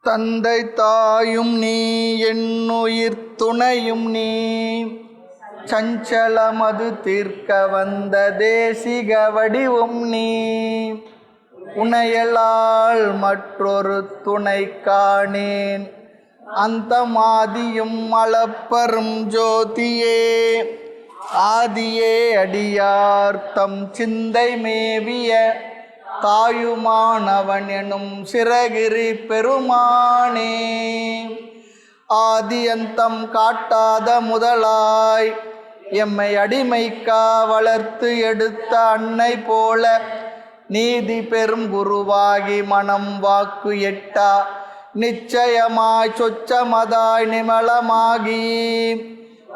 தந்தை தாயும் நீ என்னுயிர் துணையும் நீ சஞ்சலமது தீர்க்க வந்த தேசிக வடிவும் நீ உனையலால் மற்றொரு துணை காணேன் அந்த மாதியும் அளப்பரும் ஜோதியே ஆதியே அடியார் தம் சிந்தை மேவிய தாயுமானவன் எனும் சிறகிரி பெருமானே ஆதியந்தம் காட்டாத முதலாய் எம்மை அடிமைக்கா வளர்த்து எடுத்த அன்னை போல நீதி பெரும் குருவாகி மனம் வாக்கு எட்டா நிச்சயமாய் சொச்சமதாய் நிமலமாகி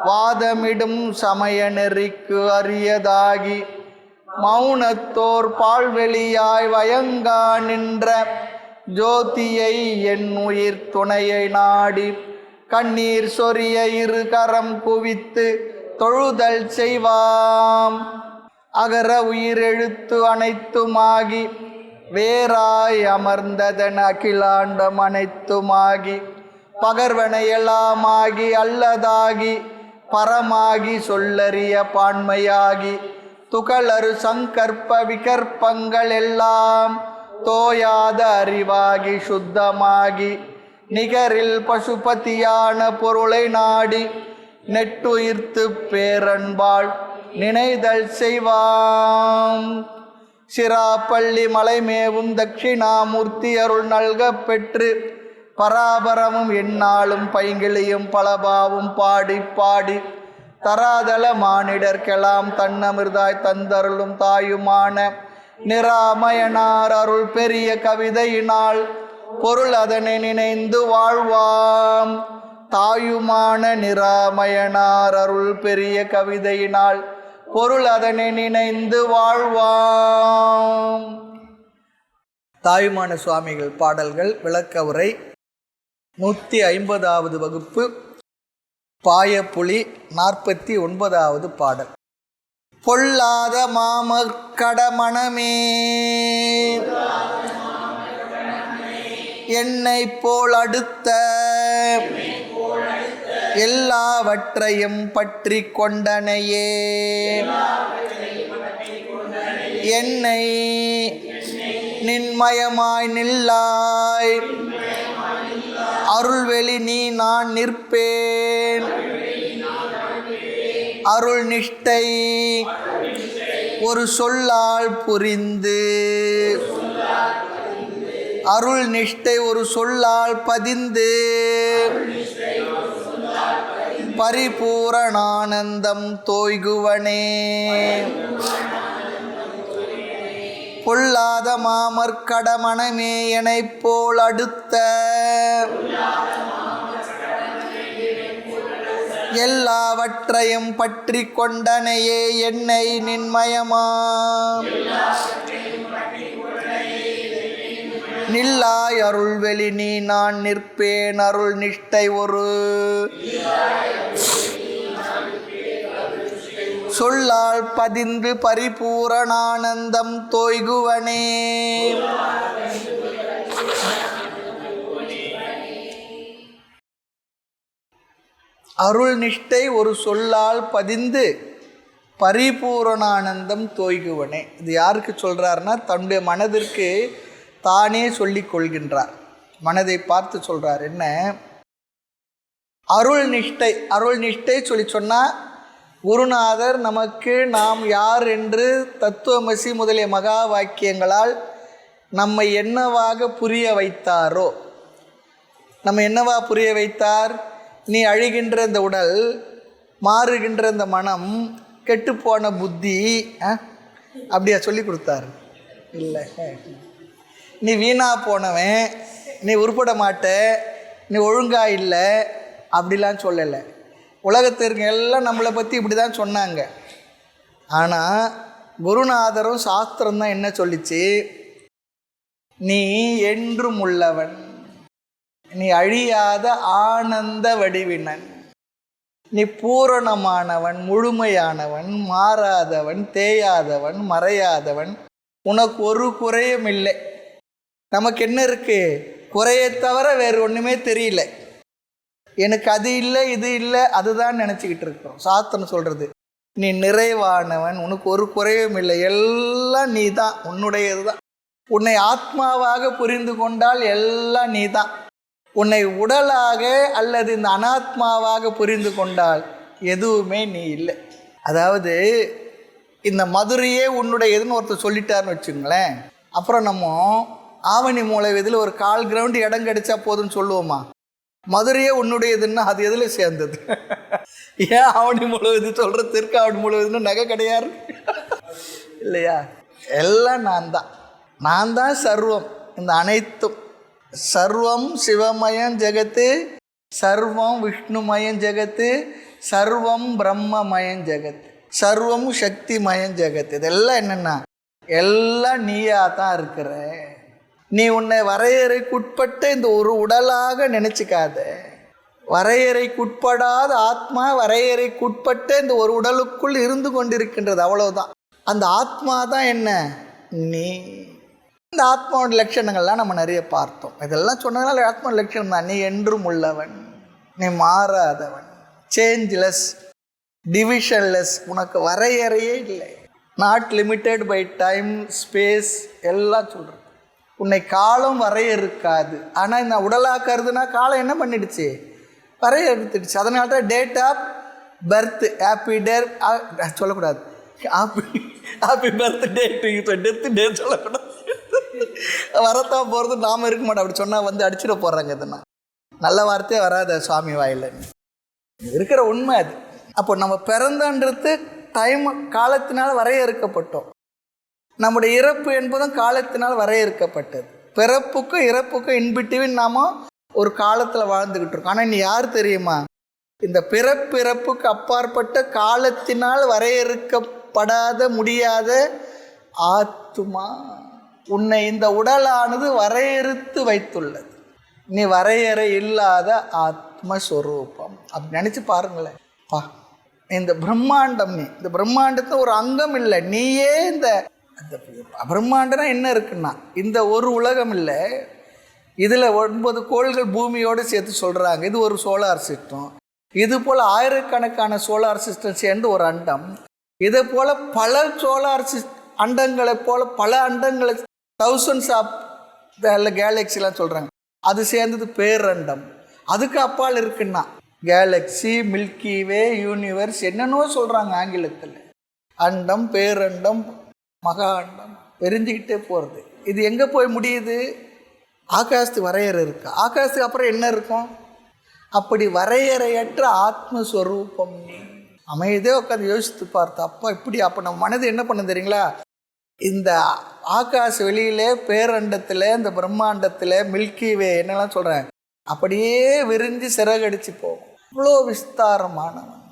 வாதமிடும் சமய நெறிக்கு அரியதாகி மௌனத்தோர் பால்வெளியாய் வயங்கா நின்ற ஜோதியை என் உயிர் துணையை நாடி கண்ணீர் சொரிய இரு கரம் குவித்து தொழுதல் செய்வாம். அகர உயிரெழுத்து அனைத்துமாகி வேறாய் அமர்ந்ததன் அகிலாண்டம் அனைத்துமாகி பகர்வனையெல்லாமாகி அல்லதாகி பரமாகி சொல்லறிய பான்மையாகி துகளறு சங்கற்ப விகற்பங்கள் எல்லாம் தோயாத அறிவாகி சுத்தமாகி நிகரில் பசுபதியான பொருளை நாடி நெட்டுயிர்த்து பேரன்பாள் நினைதல் செய்வாம். சிராப்பள்ளி மலைமேவும் தட்சிணாமூர்த்தி அருள் நல்க பெற்று பராபரமும் எந்நாளும் பைங்கிளியும் பலபாவும் பாடி பாடி தராதல மானிடர்க்கெல்லாம் தன்னமிர்தாய் தந்தருளும் தாயுமான நிராமயனார் அருள் பெரிய கவிதையினால் பொருள் அதனை நினைந்து வாழ்வாம். தாயுமான நிராமயனார் அருள் பெரிய கவிதையினால் பொருள் அதனை நினைந்து வாழ்வாம். தாயுமான சுவாமிகள் பாடல்கள் விளக்க உரை 150வது வகுப்பு பாயப்புலி 49வது பாடல். பொல்லாத மாமற்கடமணமே என்னை போல் அடுத்த எல்லாவற்றையும் பற்றி கொண்டனையே என்னை நின்மயமாய் நில்லாய் அருள்வெளி நீ நான் நிற்பேன் அருள் நிஷ்டை ஒரு சொல்லால் புரிந்து அருள் நிஷ்டை ஒரு சொல்லால் பதிந்து பரிபூரணானந்தம் தோய்குவனே பொல்லாத மாமற்கடமணமே என்னைப் போல் அடுத்த எல்லாவற்றையும் பற்றி கொண்டனையே என்னை நின்மயமா நில்லாய் அருள்வெளி நீ நான் நிற்பேன் அருள் நிஷ்டை ஒரு சொல்லால் பதிந்து பரிபூரணானந்தம் தோய்குவனே. அருள் நிஷ்டை ஒரு சொல்லால் பதிந்து பரிபூரணானந்தம் தோய்குவனே. இது யாருக்கு சொல்கிறாருன்னா தன்னுடைய மனதிற்கு தானே சொல்லிக் கொள்கின்றார். மனதை பார்த்து சொல்கிறார். என்ன அருள் நிஷ்டை? அருள் நிஷ்டை சொல்லி சொன்னால் குருநாதர் நமக்கு நாம் யார் என்று தத்துவமசி முதலிய மகா வாக்கியங்களால் நம்மை என்னவாக புரிய வைத்தாரோ, நம்ம என்னவா புரிய வைத்தார்? நீ அழிகின்ற இந்த உடல், மாறுகின்ற இந்த மனம், கெட்டுப்போன புத்தி, அப்படியா சொல்லி கொடுத்தாரு? இல்லை, நீ வீணா போனவன், நீ உருப்பட மாட்ட, நீ ஒழுங்கா இல்லை அப்படிலாம் சொல்லலை. உலகத்திற்கு எல்லாம் நம்மளை பற்றி இப்படி தான் சொன்னாங்க. ஆனால் குருநாதரும் சாஸ்திரம் தான் என்ன சொல்லிச்சு? நீ என்றும் உள்ளவன், நீ அழியாத ஆனந்த வடிவினன், நீ பூரணமானவன், முழுமையானவன், மாறாதவன், தேயாதவன், மறையாதவன், உனக்கு ஒரு குறையும் இல்லை. நமக்கு என்ன இருக்குது? குறையை தவிர வேறு ஒன்றுமே தெரியல. எனக்கு அது இல்லை, இது இல்லை, அதுதான் நினச்சிக்கிட்டு இருக்கிறோம். சாஸ்திரம் சொல்கிறது, நீ நிறைவானவன், உனக்கு ஒரு குறையும் இல்லை, எல்லாம் நீ தான், உன்னுடையது தான். உன்னை ஆத்மாவாக புரிந்து கொண்டால் எல்லாம் நீ தான். உன்னை உடலாக அல்லது இந்த அனாத்மாவாக புரிந்து கொண்டால் எதுவுமே நீ இல்லை. அதாவது இந்த மதுரையே உன்னுடையதுன்னு ஒருத்தர் சொல்லிட்டாருன்னு வச்சுங்களேன், அப்புறம் நம்ம ஆவணி மூலை இதில் ஒரு 1/4 கிரவுண்டு இடம் கிடைச்சா போதுன்னு சொல்லுவோமா? மதுரையே உன்னுடையதுன்னா அது எதில் சேர்ந்தது? ஏன் ஆவணி முழுவது சொல்கிற, தெற்கு ஆவணி முழுவதுன்னு நகை கிடையாது இல்லையா? எல்லாம் நான் தான் சர்வம். இந்த அனைத்தும் சர்வம் சிவமயம் ஜெகத்து, சர்வம் விஷ்ணுமயம் ஜெகத்து, சர்வம் பிரம்மமயம் ஜெகத்து, சர்வம் சக்திமயம் ஜெகத்து. இதெல்லாம் என்னென்னா எல்லாம் நீயாக தான் இருக்கிற. நீ உன்னை வரையறைக்குட்பட்டு இந்த ஒரு உடலாக நினச்சிக்காத. வரையறைக்குட்படாத ஆத்மா வரையறைக்குட்பட்டு இந்த ஒரு உடலுக்குள் இருந்து கொண்டிருக்கின்றது, அவ்வளவுதான். அந்த ஆத்மா தான் என்ன? நீ. இந்த ஆத்மாவோட லட்சணங்கள்லாம் நம்ம நிறைய பார்த்தோம். இதெல்லாம் சொன்னதுனால ஆத்மா லட்சணம் தான். நீ என்றும் உள்ளவன், நீ மாறாதவன், சேஞ்ச்லெஸ், டிவிஷன்லெஸ், உனக்கு வரையறையே இல்லை, not limited by time space, எல்லாம் சொல்கிறது. உன்னை காலம் வரையறுக்காது. ஆனால் இந்த உடலாக்கிறதுனா காலம் என்ன பண்ணிடுச்சு? வரையறுத்துடுச்சு. அதனால தான் date of birth, happy date சொல்லக்கூடாது, ஹாப்பி பர்த் டெத்து டேட் சொல்லக்கூடாது. வரத்தான் போகிறது, நாம் இருக்க மாட்டோம். அப்படி சொன்னால் வந்து அடிச்சுட போடுறாங்க. இதுனா நல்ல வார்த்தையே வராத சுவாமி வாயில் இருக்கிற உண்மை அது. அப்போ நம்ம பிறந்தன்றது டைம் காலத்தினால் வரையறுக்கப்பட்டோம். நம்முடைய இறப்பு என்பதும் காலத்தினால் வரையறுக்கப்பட்டது. பிறப்புக்கும் இறப்புக்கும் இன்பிட்வீன் நாம் ஒரு காலத்தில் வாழ்ந்துக்கிட்டு இருக்கோம். ஆனால் நீ யார் தெரியுமா? இந்த பிறப்புக்கு அப்பாற்பட்ட காலத்தினால் வரையறுக்கப்படாத முடியாத ஆத்மா. உன்னை இந்த உடலானது வரையறுத்து வைத்துள்ளது. நீ வரையறை இல்லாத ஆத்மஸ்வரூபம். அப்படி நினச்சி பாருங்களேன். இந்த பிரம்மாண்டம், நீ இந்த பிரம்மாண்டத்தை ஒரு அங்கம் இல்லை, நீயே இந்த பிரம்மாண்டம்னா என்ன இருக்குன்னா இந்த ஒரு உலகம் இல்லை, இதில் 9 கோள்கள் பூமியோடு சேர்த்து சொல்கிறாங்க. இது ஒரு சோலார் சிஸ்டம். இது போல் ஆயிரக்கணக்கான சோலார் சிஸ்டம் சேர்ந்து ஒரு அண்டம். இதை போல் பல சோலார் அண்டங்களை போல் பல அண்டங்களை, தௌசண்ட்ஸ் ஆஃப் கேலக்சிலாம் சொல்கிறாங்க. அது சேர்ந்தது பேரண்டம். அதுக்கு அப்பால் இருக்குன்னா கேலக்ஸி, மில்கி வே, யூனிவர்ஸ், என்னென்னோ சொல்கிறாங்க ஆங்கிலத்தில். அண்டம், பேரண்டம், மகா அண்டம், பெருஞ்சிக்கிட்டே போகிறது. இது எங்கே போய் முடியுது? ஆகாசத்துக்கு வரையறை இருக்குது. ஆகாசத்துக்கு அப்புறம் என்ன இருக்கும்? அப்படி வரையறையற்ற ஆத்மஸ்வரூபம். அமைதியே உட்காந்து யோசித்து பார்த்தா அப்பா இப்படி. அப்போ நம்ம மனது என்ன பண்ண தெரியுங்களா? இந்த ஆகாச வெளியிலே, பேரண்டத்தில், இந்த பிரம்மாண்டத்தில், மில்கி வே என்னெல்லாம் சொல்கிறேன், அப்படியே விரிஞ்சு சிறகடிச்சு போகும். இவ்வளோ விஸ்தாரமானவன்.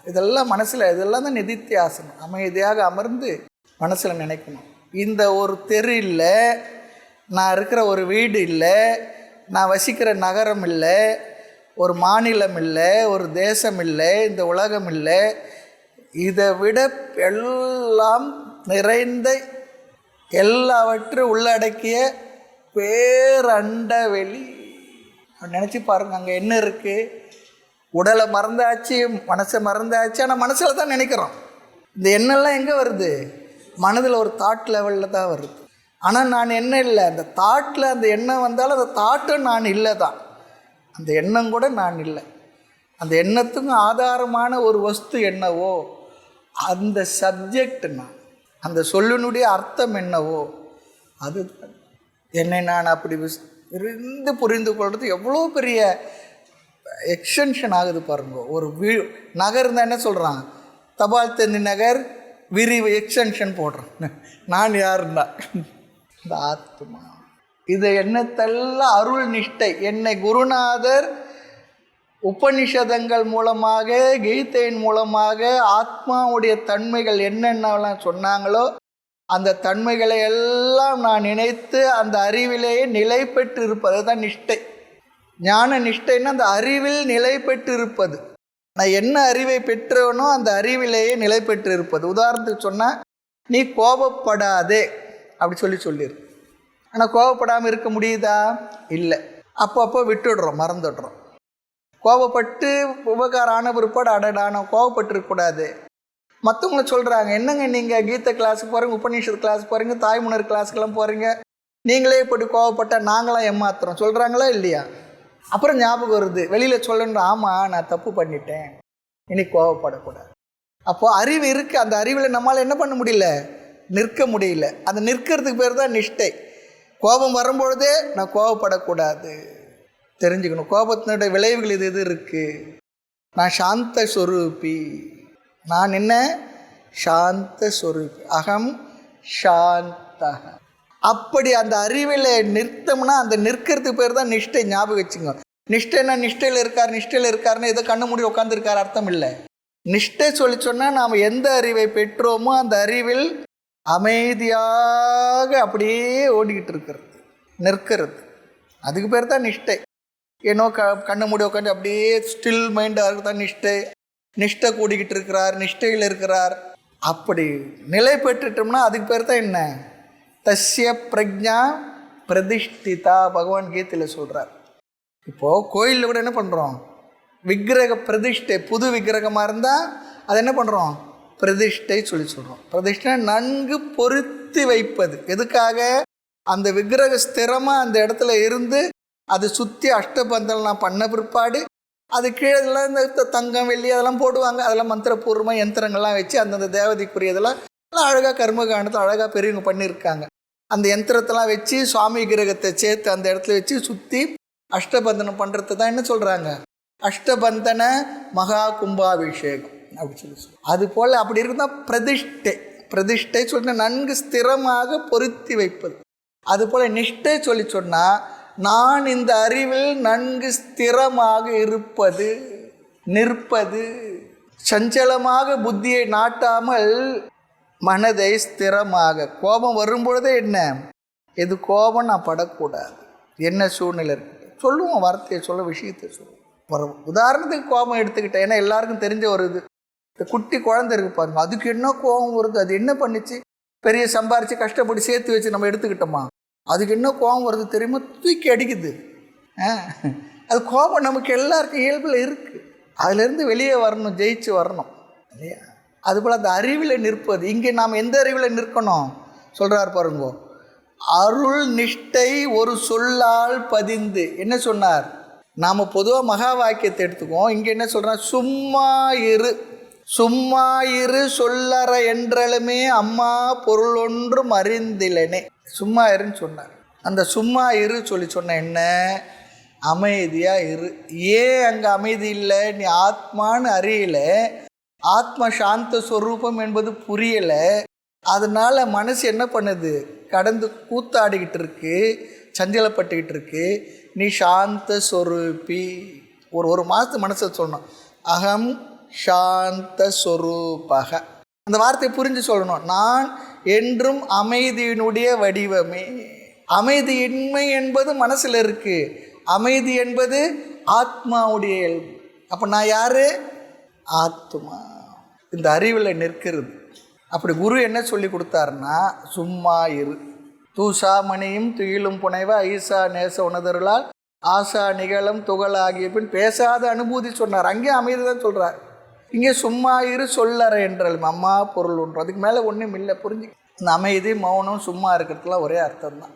இதெல்லாம் மனசில், இதெல்லாம் தான் நிதித்தியாசனம். அமைதியாக அமர்ந்து மனசில் நினைக்கணும். இந்த ஒரு தெரு இல்லை, நான் இருக்கிற ஒரு வீடு இல்லை, நான் வசிக்கிற நகரம் இல்லை, ஒரு மாநிலம் இல்லை, ஒரு தேசம் இல்லை, இந்த உலகம் இல்லை, இதை விட எல்லாம் நிறைந்த எல்லாவற்றையும் உள்ளடக்கிய பேரண்ட வெளி. நினச்சி பாருங்க, அங்கே என்ன இருக்குது? உடலை மறந்தாச்சு, மனசை மறந்தாச்சு. ஆனால் மனசில் தான் நினைக்கிறோம். இந்த எண்ணெல்லாம் எங்கே வருது? மனதில் ஒரு தாட் லெவலில் தான் வருது. ஆனால் நான் எண்ணம் இல்லை. அந்த தாட்டில் அந்த எண்ணம் வந்தாலும் அந்த தாட்டும் நான் இல்லை தான். அந்த எண்ணம் கூட நான் இல்லை. அந்த எண்ணத்துக்கும் ஆதாரமான ஒரு வஸ்து என்னவோ அந்த சப்ஜெக்ட் நான், அந்த சொல்லினுடைய அர்த்தம் என்னவோ அது என்னை நான் அப்படி இருந்து புரிந்து கொள்வது எவ்வளோ பெரிய எக்ஸ்டென்ஷன் ஆகுது பாருங்க. ஒரு நகர் இருந்தால் என்ன சொல்கிறான்? தபால் தந்தி நகர் விரிவு எக்ஸ்டென்ஷன் போடுறான். நான் யாருன்னா இந்த ஆத்மா. இது என்னத்தெல்லாம் அருள் நிஷ்டை. என்னை குருநாதர் உபனிஷதங்கள் மூலமாக, கீதையின் மூலமாக ஆத்மாவுடைய தன்மைகள் என்னென்னலாம் சொன்னாங்களோ அந்த தன்மைகளை எல்லாம் நான் நினைத்து அந்த அறிவிலேயே நிலை பெற்று இருப்பது தான் நிஷ்டை. ஞான நிஷ்டைன்னா அந்த அறிவில் நிலை பெற்று இருப்பது. நான் என்ன அறிவை பெற்றவனோ அந்த அறிவிலேயே நிலை பெற்று இருப்பது. உதாரணத்துக்கு சொன்னால், நீ கோபப்படாதே அப்படி சொல்லிடு. ஆனால் கோவப்படாமல் இருக்க முடியுதா? இல்லை. அப்பப்போ விட்டுடுறோம், மறந்துடுறோம். கோவப்பட்டு உபகாரம் ஆன பிற்பாடு அடடான கோவப்பட்டுருக்கக்கூடாது. மற்றவங்கள சொல்கிறாங்க, என்னங்க நீங்கள் கீதை கிளாஸுக்கு போகிறீங்க, உபநிஷத் கிளாஸ் போகிறீங்க, தாய்மலர் கிளாஸுக்கெல்லாம் போகிறீங்க, நீங்களே இப்படி கோவப்பட்டால் நாங்களாம் ஏமாத்துறோம் சொல்கிறாங்களா இல்லையா? அப்புறம் ஞாபகம் வருது, வெளியில் சொல்லணும், ஆமாம் நான் தப்பு பண்ணிட்டேன், இனி கோவப்படக்கூடாது. அப்போது அறிவு இருக்குது, அந்த அறிவில் நம்மளால் என்ன பண்ண முடியல? நிற்க முடியல. அந்த நிற்கிறதுக்கு பேர் தான் நிஷ்டை. கோபம் வரும்பொழுதே நான் கோபப்படக்கூடாது தெரிஞ்சுக்கணும். கோபத்தினுடைய விளைவுகள் இது இருக்குது. நான் சாந்த ஸ்வரூபி, நான் என்ன? சாந்த ஸ்வரூபி, அகம் சாந்தக. அப்படி அந்த அறிவில் நிறுத்தம்னா அந்த நிற்கிறதுக்கு பேர் தான் நிஷ்டை. ஞாபகம் வச்சுங்க. நிஷ்டைன்னா நிஷ்டையில் இருக்காருன்னு ஏதோ கண்ணு மூடி உட்காந்துருக்கார் அர்த்தம் இல்லை. நிஷ்டை சொல்லி சொன்னால் நாம் எந்த அறிவை பெற்றோமோ அந்த அறிவில் அமைதியாக அப்படியே ஓடிக்கிட்டு இருக்கிறது, நிற்கிறது. அதுக்கு பேர் தான் நிஷ்டை. ஏன்னோ கண்ணு மூடி உட்காந்து அப்படியே ஸ்டில் மைண்டாக இருக்குது தான் நிஷ்டை. நிஷ்டை கூடிக்கிட்டு இருக்கிறார், நிஷ்டையில் இருக்கிறார். அப்படி நிலை பெற்றுட்டோம்னா அதுக்கு பேர் தான் என்ன? தஸ்ய பிரஜா பிரதிஷ்டிதா. பகவான் கீதையில் சொல்கிறார். இப்போது கோயிலில் கூட என்ன பண்ணுறோம்? விக்கிரக பிரதிஷ்டை. புது விக்கிரகமாக இருந்தால் அதை என்ன பண்ணுறோம்? பிரதிஷ்டை சொல்லி சொல்கிறோம். பிரதிஷ்டை நன்கு பொருத்தி வைப்பது. எதுக்காக? அந்த விக்கிரக ஸ்திரமாக அந்த இடத்துல இருந்து அது சுற்றி அஷ்டபந்தனம் பண்ண பிற்பாடு அது கீழே இந்த தங்கம் வெள்ளி அதெல்லாம் போடுவாங்க. அதெல்லாம் மந்திரபூர்வமாக யந்திரங்கள்லாம் வச்சு அந்தந்த தேவதைக்குரியதெல்லாம் அழகாக கர்மகாண்டத்தில் அழகாக பெரியவங்க பண்ணியிருக்காங்க. அந்த யந்திரத்தெல்லாம் வச்சு சுவாமி விக்கிரகத்தை சேர்த்து அந்த இடத்துல வச்சு சுற்றி அஷ்டபந்தனம் பண்ணுறது தான் என்ன சொல்கிறாங்க? அஷ்டபந்தன மகா கும்பாபிஷேகம் அப்படி சொல்லி. அதுபோல் அப்படி இருக்குதான் பிரதிஷ்டை. பிரதிஷ்டை சொல்லிட்டு நன்கு ஸ்திரமாக பொருத்தி வைப்பது. அதுபோல் நிஷ்டை சொல்லி சொன்னால் நான் இந்த அறிவில் நன்கு ஸ்திரமாக இருப்பது, நிற்பது, சஞ்சலமாக புத்தியை நாட்டாமல் மனதை ஸ்திரமாக. கோபம் வரும்பொழுதே என்ன? எது கோபம் நான் படக்கூடாது, என்ன சூழ்நிலை இருக்கு சொல்லுவோம், வார்த்தையை சொல்ல, விஷயத்தை சொல்லுவோம். ஒரு உதாரணத்துக்கு கோபம் எடுத்துக்கிட்டேன், ஏன்னா எல்லாருக்கும் தெரிஞ்ச ஒரு இது. இந்த குட்டி குழந்தை இருக்கு பாருங்க, அதுக்கு என்ன கோபம் வருது? அது என்ன பண்ணிச்சு? பெரிய சம்பாரித்து கஷ்டப்பட்டு சேர்த்து வச்சு நம்ம எடுத்துக்கிட்டோமா? அதுக்கு என்ன கோபம் வருது தெரியுமா? தூக்கி அடிக்குது. அது கோபம் நமக்கு எல்லாருக்கும் இயல்பில் இருக்குது. அதுலேருந்து வெளியே வரணும், ஜெயிச்சு வரணும் இல்லையா? அதுபோல் அந்த அறிவில் நிற்பது. இங்கே நாம் எந்த அறிவில் நிற்கணும் சொல்கிறார் பாருங்கோ. அருள் நிஷ்டை ஒரு சொல்லால் பதிந்து. என்ன சொன்னார்? நாம் பொதுவாக மகா வாக்கியத்தை எடுத்துக்குவோம். இங்கே என்ன சொல்கிறார்? சும்மா இரு, சும்மா இரு சொல்லற என்றாலுமே அம்மா பொருள் ஒன்றும் அறிந்திலனே. சும்மா இருன்னு சொன்னார். அந்த சும்மா இரு சொல்லி சொன்ன என்ன? அமைதியாக இரு. ஏன் அங்கே அமைதி இல்லை? நீ ஆத்மான்னு அறியல, ஆத்ம சாந்த ஸ்வரூபம் என்பது புரியலை. அதனால் மனசு என்ன பண்ணுது? கடந்து கூத்தாடிக்கிட்டு இருக்கு, சஞ்சலப்பட்டுக்கிட்டு இருக்கு. நீ சாந்த ஸ்வரூபி. ஒரு மாதத்து மனசை சொல்லணும், அகம் சாந்த ஸ்வரூபக. அந்த வார்த்தையை புரிஞ்சு சொல்லணும். நான் என்றும் அமைதியினுடைய வடிவமே. அமைதியின்மை என்பது மனசில் இருக்குது, அமைதி என்பது ஆத்மாவுடைய இயல்பு. அப்போ நான் யார்? ஆத்மா. இந்த அறிவில் நிற்கிறது. அப்படி குரு என்ன சொல்லி கொடுத்தாருன்னா, சும்மா இரு. தூசா மணியும் துயிலும் புனைவ ஐசா நேச உணதருளால் ஆசா நிகழும் துகள் ஆகிய பின் பேசாத அனுபூதி சொன்னார். அங்கே அமைதி தான் சொல்கிறார். இங்கே சும்மா இரு சொல்லற என்றால் அம்மா பொருள் ஒன்று. அதுக்கு மேலே ஒன்றும் இல்லை. புரிஞ்சு இந்த அமைதி மௌனம் சும்மா இருக்கிறதுலாம் ஒரே அர்த்தம் தான்.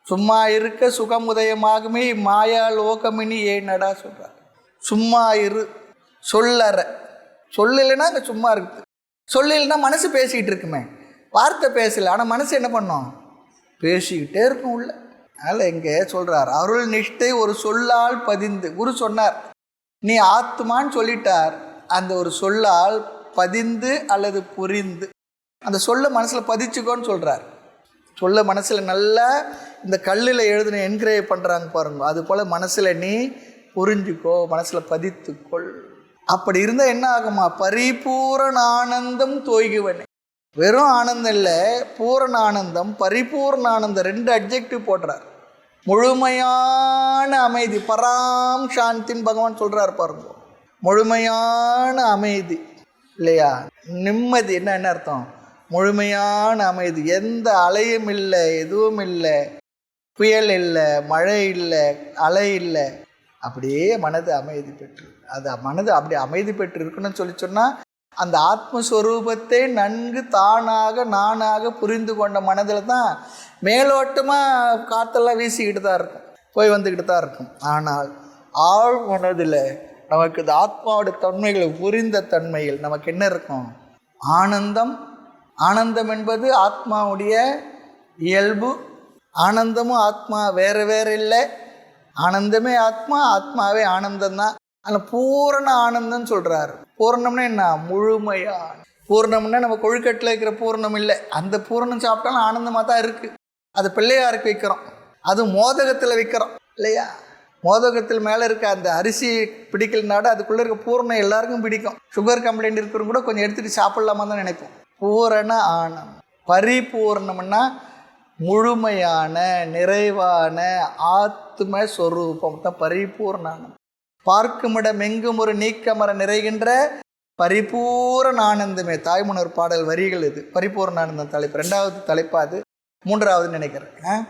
சும்மா இருக்க சுகம் உதயமாகுமே மாயா லோகமினி ஏனடா சொல்கிறார். சும்மா இரு சொல்லற. சொல்லலைன்னா அங்கே சும்மா இருக்குது. சொல்லலைன்னா மனசு பேசிக்கிட்டு இருக்குமே, வார்த்தை பேசலை, ஆனால் மனசு என்ன பண்ணோம்? பேசிக்கிட்டே இருக்கும் உள்ள. அதனால் இங்கே சொல்கிறார், அருள் நிஷ்டை ஒரு சொல்லால் பதிந்து. குரு சொன்னார், நீ ஆத்மான்னு சொல்லிட்டார். அந்த ஒரு சொல்லால் பதிந்து அல்லது புரிந்து, அந்த சொல்ல மனசில் பதிச்சுக்கோன்னு சொல்கிறார். சொல்ல மனசில் நல்லா இந்த கல்லில் எழுதுன என்கிரேவ் பண்ணுறாங்க பாருங்க, அது போல் மனசில் நீ புரிஞ்சுக்கோ, மனசில் பதித்துக்கொள். அப்படி இருந்தால் என்ன ஆகுமா? பரிபூரண ஆனந்தம் தோய்குவனே. வெறும் ஆனந்தம் இல்லை, பூரண ஆனந்தம், பரிபூர்ண ஆனந்தம். 2 அட்ஜெக்டிவ் போடுறார். முழுமையான அமைதி, பராம் சாந்தின்னு பகவான் சொல்கிறார் பாருங்க. முழுமையான அமைதி இல்லையா? நிம்மதி. என்ன அர்த்தம்? முழுமையான அமைதி. எந்த அலையும் இல்லை, எதுவும் இல்லை, புயல் இல்லை, மழை இல்லை, அலை இல்லை, அப்படியே மனது அமைதி பெற்று, அது மனது அப்படி அமைதி பெற்று இருக்குன்னு சொன்னால் அந்த ஆத்மஸ்வரூபத்தை நன்கு தானாக நானாக புரிந்து கொண்ட மனதில் தான் மேலோட்டமாக காற்றெல்லாம் வீசிக்கிட்டு தான் இருக்கும், போய் வந்துக்கிட்டு தான் இருக்கும். ஆனால் ஆழ் மனதில் நமக்கு இந்த ஆத்மாவோட தன்மைகளை புரிந்த தன்மையில் நமக்கு என்ன இருக்கும்? ஆனந்தம். ஆனந்தம் என்பது ஆத்மாவுடைய இயல்பு. ஆனந்தமும் ஆத்மா வேறு வேறு இல்லை. ஆனந்தமே ஆத்மா, ஆத்மாவே ஆனந்தம்தான். அதில் பூரண ஆனந்தம் சொல்கிறார். பூரணம்னா என்ன? முழுமையான. பூர்ணம்னா நம்ம கொழுக்கட்டில் இருக்கிற பூர்ணம் இல்லை. அந்த பூரணம் சாப்பிட்டாலும் ஆனந்தமாக தான் இருக்குது. அது பிள்ளையாருக்கு வைக்கிறோம், அது மோதகத்தில் வைக்கிறோம் இல்லையா? மோதகத்தில் மேலே இருக்க அந்த அரிசி பிடிக்கலனாட அதுக்குள்ளே இருக்க பூரணம் எல்லாருக்கும் பிடிக்கும். சுகர் கம்ப்ளைண்ட் இருக்கிறவங்க கூட கொஞ்சம் எடுத்துகிட்டு சாப்பிட்லாமா தான் நினைப்போம். பூரண ஆனந்தம். பரிபூர்ணம்னா முழுமையான நிறைவான ஆத்மஸ்வரூபம் தான் பரிபூர்ணம். பார்க்குமிடம் எங்கும் ஒரு நீக்கமர நிறைகின்ற பரிபூரண ஆனந்தமே. தாய்மன்னர் பாடல் வரிகள் இது. பரிபூர்ண ஆனந்தம் தலைப்பு. 2வது தலைப்பா அது? 3வதுன்னு நினைக்கிறேன்.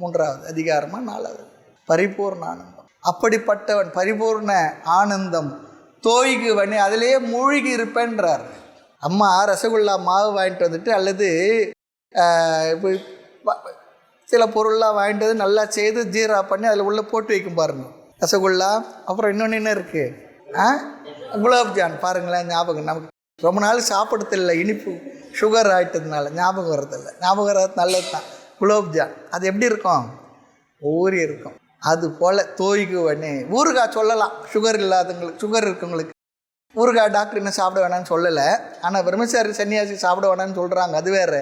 3வது அதிகாரமா 4வது. பரிபூர்ண ஆனந்தம். அப்படிப்பட்டவன் பரிபூர்ண ஆனந்தம் தோய்குவனே, அதிலேயே மூழ்கி இருப்பேன்றார். அம்மா ரசகுல்லா மாவு வாங்கிட்டு வந்துட்டு அல்லது சில பொருள்லாம் வாங்கிட்டு வந்து நல்லா செய்து ஜீரா பண்ணி அதில் உள்ளே போட்டு வைக்கும் பாருங்க ரசகுல்லா. அப்புறம் இன்னொன்று என்ன இருக்குது? குலாப்ஜான். பாருங்களேன், ஞாபகம் நமக்கு ரொம்ப நாள் சாப்பிட்றதில்லை, இனிப்பு சுகர் ஆகிட்டதுனால ஞாபகம் வரதில்லை. ஞாபகம் வர்றது நல்லது தான். குலாப்ஜான் அது எப்படி இருக்கும்? ஊறி இருக்கும். அது போல் தோய்குவனே. ஊறுகாய் சொல்லலாம் சுகர் இல்லாதவங்களுக்கு, சுகர் இருக்கவங்களுக்கு ஊறுகாய் டாக்டர் என்ன சாப்பிட வேணாம்னு சொல்லலை. ஆனால் பிரம்மச்சாரி சன்னியாசி சாப்பிட வேணாம்னு சொல்கிறாங்க, அது வேறு.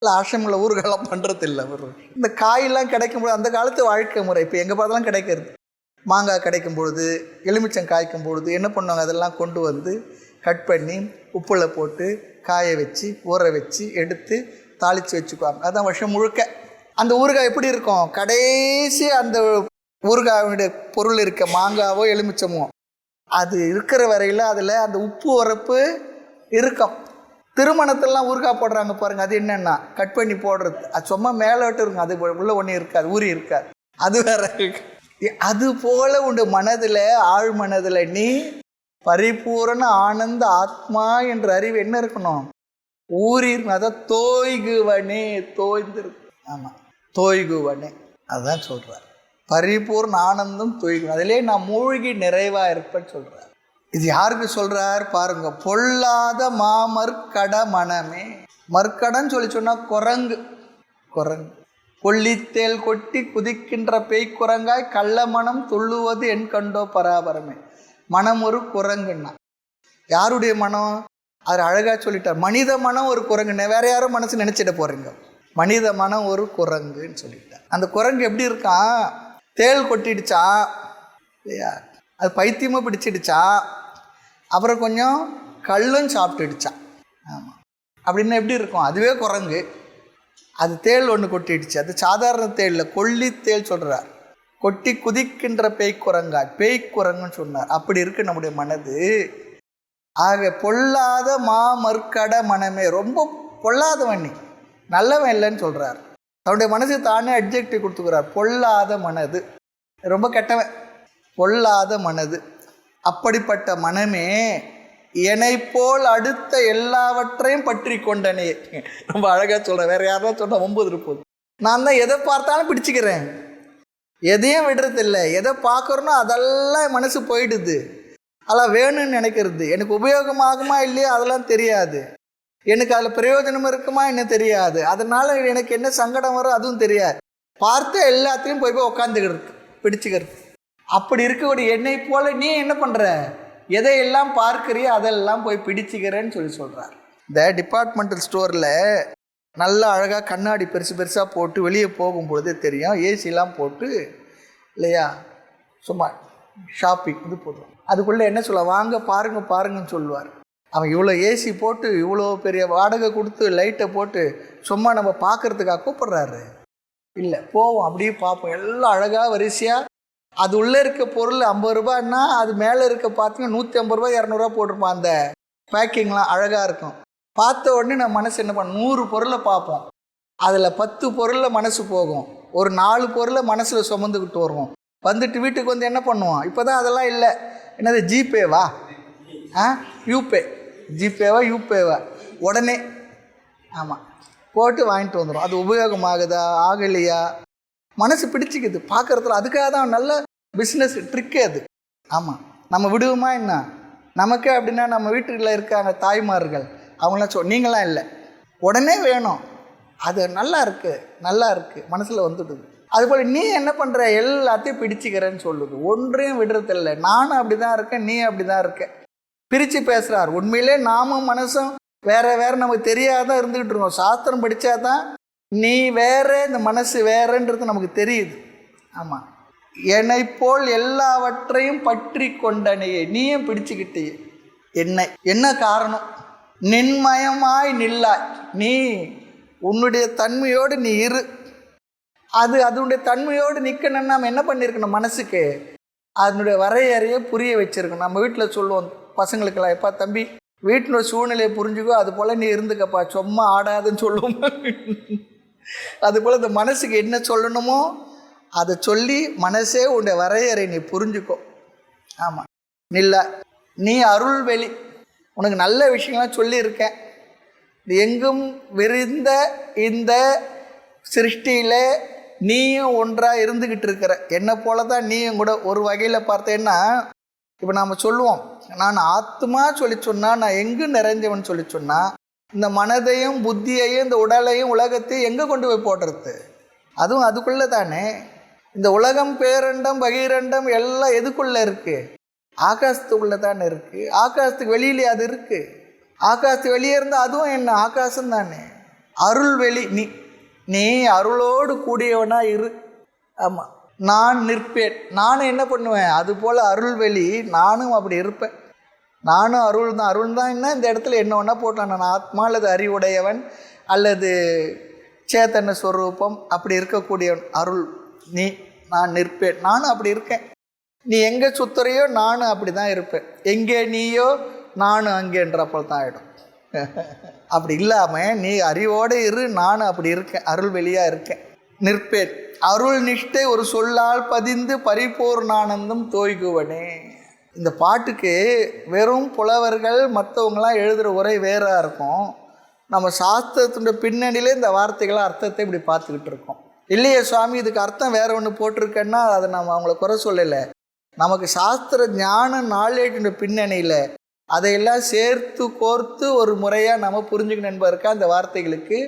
இல்லை ஆசிரமில் ஊறுகாயெல்லாம் பண்ணுறதில்லை. இந்த காயெல்லாம் கிடைக்கும்போது அந்த காலத்து வாழ்க்கை முறை இப்போ எங்கே பார்த்தாலும் கிடைக்கிறது. மாங்காய் கிடைக்கும் பொழுது, எலுமிச்சம் காய்க்கும் பொழுது என்ன பண்ணுவாங்க? அதெல்லாம் கொண்டு வந்து கட் பண்ணி உப்பில் போட்டு காய வச்சு ஊற வச்சு எடுத்து தாளித்து வச்சுக்குவாங்க. அதுதான் வருஷம் முழுக்க. அந்த ஊறுகாய் எப்படி இருக்கும்? கடைசி அந்த ஊறுகாயுடைய பொருள் இருக்க மாங்காவோ எலுமிச்சமோ அது இருக்கிற வரையில் அதில் அந்த உப்பு உரப்பு இருக்கும். திருமணத்திலாம் ஊறுகாய் போடுறாங்க பாருங்கள், அது என்னென்னா கட் பண்ணி போடுறது. அது சும்மா மேலோட்டு இருக்கும், அது உள்ள ஒன்றும் இருக்காது, ஊறி இருக்காது, அது வேற இருக்கு. அது போல உண்டு மனதில், ஆழ் மனதில் நீ பரிபூரண ஆனந்த ஆத்மா என்ற அறிவு என்ன இருக்கணும்? ஊறி இருக்கணும். அதான் தோய்குவனே, தோய்ந்திருக்கு. ஆமாம், தோய்குவனே அதுதான் சொல்கிறார். பரிபூர்ண ஆனந்தம் தோய்கும், அதிலே நான் மூழ்கி நிறைவாக இருப்பேன்னு சொல்கிறார். இது யாருக்கு சொல்கிறார் பாருங்க? பொல்லாத மாமற்கட மனமே. மற்கடன்னு சொல்லி சொன்னால் குரங்கு. குரங்கு கொல்லித்தேல் கொட்டி குதிக்கின்ற பேய்க்குரங்காய் கள்ள மனம் துள்ளுவது என் கண்டோ பராபரமே. மனம் ஒரு குரங்குன்னா யாருடைய மனம்? அது அழகாக சொல்லிட்டார். மனித மனம் ஒரு குரங்குன்னு வேற யாரும் மனசு நினச்சிட போகிறீங்க. மனித மனம் ஒரு குரங்குன்னு சொல்லிட்டார். அந்த குரங்கு எப்படி இருக்கான்? தேள் கொட்டிடுச்சான் இல்லையா, அது பைத்தியமாக பிடிச்சிடுச்சான், அப்புறம் கொஞ்சம் கல்லும் சாப்பிட்டுடுச்சான். ஆமாம், அப்படின்னா எப்படி இருக்கும்? அதுவே குரங்கு. அது தேள் ஒன்று கொட்டிடுச்சு. அது சாதாரண தேளில் கொல்லித்தேள் சொல்கிறார். கொட்டி குதிக்கின்ற பேய்க்குரங்காய், பேய்க்குரங்குன்னு சொன்னார். அப்படி இருக்கு நம்முடைய மனது. ஆக பொல்லாத மாமற்கட மனமே. ரொம்ப பொல்லாதவன் நீ, நல்லவன் இல்லைன்னு சொல்கிறார். தன்னுடைய மனசு தானே அட்ஜெக்டிவ் கொடுத்துக்கிறார். பொல்லாத மனது, ரொம்ப கெட்டவன், பொல்லாத மனது. அப்படிப்பட்ட மனமே என்னை போல் அடுத்த எல்லாவற்றையும் பற்றி கொண்டனே. ரொம்ப அழகாக சொல்கிறேன். வேறு யாராவது சொன்னால் 9 இருப்போது. நான் தான் எதை பார்த்தாலும் பிடிச்சிக்கிறேன், எதையும் விடுறதில்லை. எதை பார்க்குறனோ அதெல்லாம் மனசு போயிடுது. அதெல்லாம் வேணும்னு நினைக்கிறது. எனக்கு உபயோகமாகுமா இல்லையா அதெல்லாம் தெரியாது. எனக்கு அதில் பிரயோஜனம் இருக்குமா என்ன தெரியாது. அதனால் எனக்கு என்ன சங்கடம் வரும் அதுவும் தெரியாது. பார்த்து எல்லாத்தையும் போய் உட்காந்துக்கிறது, பிடிச்சிக்கிறது. அப்படி இருக்கக்கூடிய என்னை போல் நீ என்ன பண்ணுற? எதையெல்லாம் பார்க்குறியோ அதெல்லாம் போய் பிடிச்சிக்கிறேன்னு சொல்கிறார். இந்த டிபார்ட்மெண்டல் ஸ்டோரில் நல்லா அழகாக கண்ணாடி பெருசு பெருசாக போட்டு வெளியே போகும்பொழுதே தெரியும். ஏசிலாம் போட்டு இல்லையா, சும்மா ஷாப்பிங் இது போடுவோம். அதுக்குள்ளே என்ன சொல்ல, வாங்க பாருங்கன்னு சொல்லுவார். அவன் இவ்வளோ ஏசி போட்டு இவ்வளோ பெரிய வாடகை கொடுத்து லைட்டை போட்டு சும்மா நம்ம பார்க்குறதுக்காக கூப்பிட்றாரு இல்லை. போவோம், அப்படியே பார்ப்போம். எல்லாம் அழகாக வரிசையாக அது உள்ளே இருக்க பொருள் 50 ரூபான்னா அது மேலே இருக்க பார்த்தீங்கன்னா 150 ரூபா 200 போட்டிருப்பான். அந்த பேக்கிங்லாம் அழகாக இருக்கும். பார்த்த உடனே நம்ம மனசு என்ன பண்ண, 100 பொருளை பார்ப்போம். அதில் 10 பொருளில் மனசு போகும். ஒரு 4 பொருளை மனசில் சுமந்துக்கிட்டு வருவோம். வந்துட்டு வீட்டுக்கு வந்து என்ன பண்ணுவோம்? இப்போ தான் அதெல்லாம் இல்லை. என்னது ஜிபேவா, யூபே, ஜிபேவா யூபேவா, உடனே ஆமாம் போட்டு வாங்கிட்டு வந்துடும். அது உபயோகமாகுதா ஆகலையா மனசு பிடிச்சிக்குது பார்க்குறதுல. அதுக்காக தான் நல்ல பிஸ்னஸ் ட்ரிக்கே அது. ஆமாம், நம்ம விடுவோமா என்ன? நமக்கே அப்படின்னா நம்ம வீட்டுக்குள்ள இருக்காங்க தாய்மார்கள், அவங்களாம் நீங்களாம் இல்லை, உடனே வேணும். அது நல்லா இருக்குது மனசில் வந்துடுது. அதுபோல் நீ என்ன பண்ணுற? எல்லாத்தையும் பிடிச்சிக்கிறேன்னு சொல்லுது, ஒன்றையும் விடுறதில்லை. நானும் அப்படி தான் இருக்கேன், நீ அப்படி தான் இருக்க. பிரித்து பேசுகிறார். உண்மையிலே நாமும் மனசும் வேறு நமக்கு தெரியாதான் இருந்துக்கிட்டு இருக்கோம். சாஸ்திரம் படித்தா தான் நீ வேற இந்த மனசு வேறன்றது நமக்கு தெரியுது. ஆமாம், என்னை போல் எல்லாவற்றையும் பற்றி கொண்டனையே, நீயும் பிடிச்சிக்கிட்டே என்ன காரணம்? நின்மயமாய் நில்லாய், நீ உன்னுடைய தன்மையோடு நீ இரு. அதனுடைய தன்மையோடு நிற்கணும்னு நம்ம என்ன பண்ணியிருக்கணும்? மனசுக்கு அதனுடைய வரையறையை புரிய வச்சுருக்கணும். நம்ம வீட்டில் சொல்லுவோம் பசங்களுக்கெல்லாம், எப்பா தம்பி வீட்டினோட சூழ்நிலையை புரிஞ்சுக்கோ, அது போல் நீ இருந்துக்கப்பா, சும்மா ஆடாதுன்னு சொல்லுவோம். அதுபோல் இந்த மனசுக்கு என்ன சொல்லணுமோ அதை சொல்லி மனசே உன்னுடைய வரையறை நீ புரிஞ்சுக்கோ. ஆமாம், நில்ல, நீ அருள்வெளி, உனக்கு நல்ல விஷயங்கள்லாம் சொல்லியிருக்கேன். எங்கும் விரிந்த இந்த சிருஷ்டியில் நீயும் ஒன்றாக இருந்துக்கிட்டு இருக்கிற. என்னை போல தான் நீயும் கூட ஒரு வகையில் பார்த்தேன்னா, இப்போ நாம் சொல்லுவோம் நான் ஆத்மா சொல்லி சொன்னால், நான் எங்கு நிறைஞ்சவன் சொல்லி சொன்னால், இந்த மனதையும் புத்தியையும் இந்த உடலையும் உலகத்தையும் எங்கே கொண்டு போய் போடுறது? அதுவும் அதுக்குள்ளே தானே. இந்த உலகம் பேரண்டம் பகிரண்டம் எல்லாம் எதுக்குள்ளே இருக்குது? ஆகாசத்துக்குள்ளே தானே இருக்குது. ஆகாசத்துக்கு வெளியிலே அது இருக்குது. ஆகாசத்துக்கு வெளியே இருந்தால் அதுவும் என்ன? ஆகாசம் தானே. அருள்வெளி நீ அருளோடு கூடியவனாக இரு. ஆமாம், நான் நிற்பேன், நானும் என்ன பண்ணுவேன்? அதுபோல் அருள்வெளி, நானும் அப்படி இருப்பேன். நானும் அருள் தான் என்ன இந்த இடத்துல என்ன ஒன்றா போட்டான். நான் ஆத்மா அல்லது அறிவுடையவன் அல்லது சேத்தன ஸ்வரூபம் அப்படி இருக்கக்கூடியவன் அருள். நான் நிற்பேன், நானும் அப்படி இருக்கேன். நீ எங்கே சுத்துறையோ நானும் அப்படி தான் இருப்பேன். எங்கே நீயோ நானும் அங்கேன்றப்போல் தான் ஆகிடும். அப்படி இல்லாமல் நீ அறிவோடு இரு, நானும் அப்படி இருக்கேன், அருள் வெளியாக இருக்கேன், நிற்பேன். அருள் நிஷ்டை ஒரு சொல்லால் பதிந்து பரிபூர்ணானந்தம் தோய்குவனே. இந்த பாட்டுக்கு வெறும் புலவர்கள் மற்றவங்களாம் எழுதுகிற உரை வேறாக இருக்கும். நம்ம சாஸ்திரத்துடைய பின்னணியிலே இந்த வார்த்தைகளை அர்த்தத்தை இப்படி பார்த்துக்கிட்டு இருக்கோம். இல்லையே சுவாமி இதுக்கு அர்த்தம் வேறு ஒன்று போட்டிருக்கேன்னா அதை நம்ம அவங்கள குறை சொல்லலை. நமக்கு சாஸ்திர ஞான நாலேஜுடைய பின்னணியில் அதையெல்லாம் சேர்த்து கோர்த்து ஒரு முறையாக நம்ம புரிஞ்சுக்கணும் என்பதற்காக அந்த வார்த்தைகளுக்கு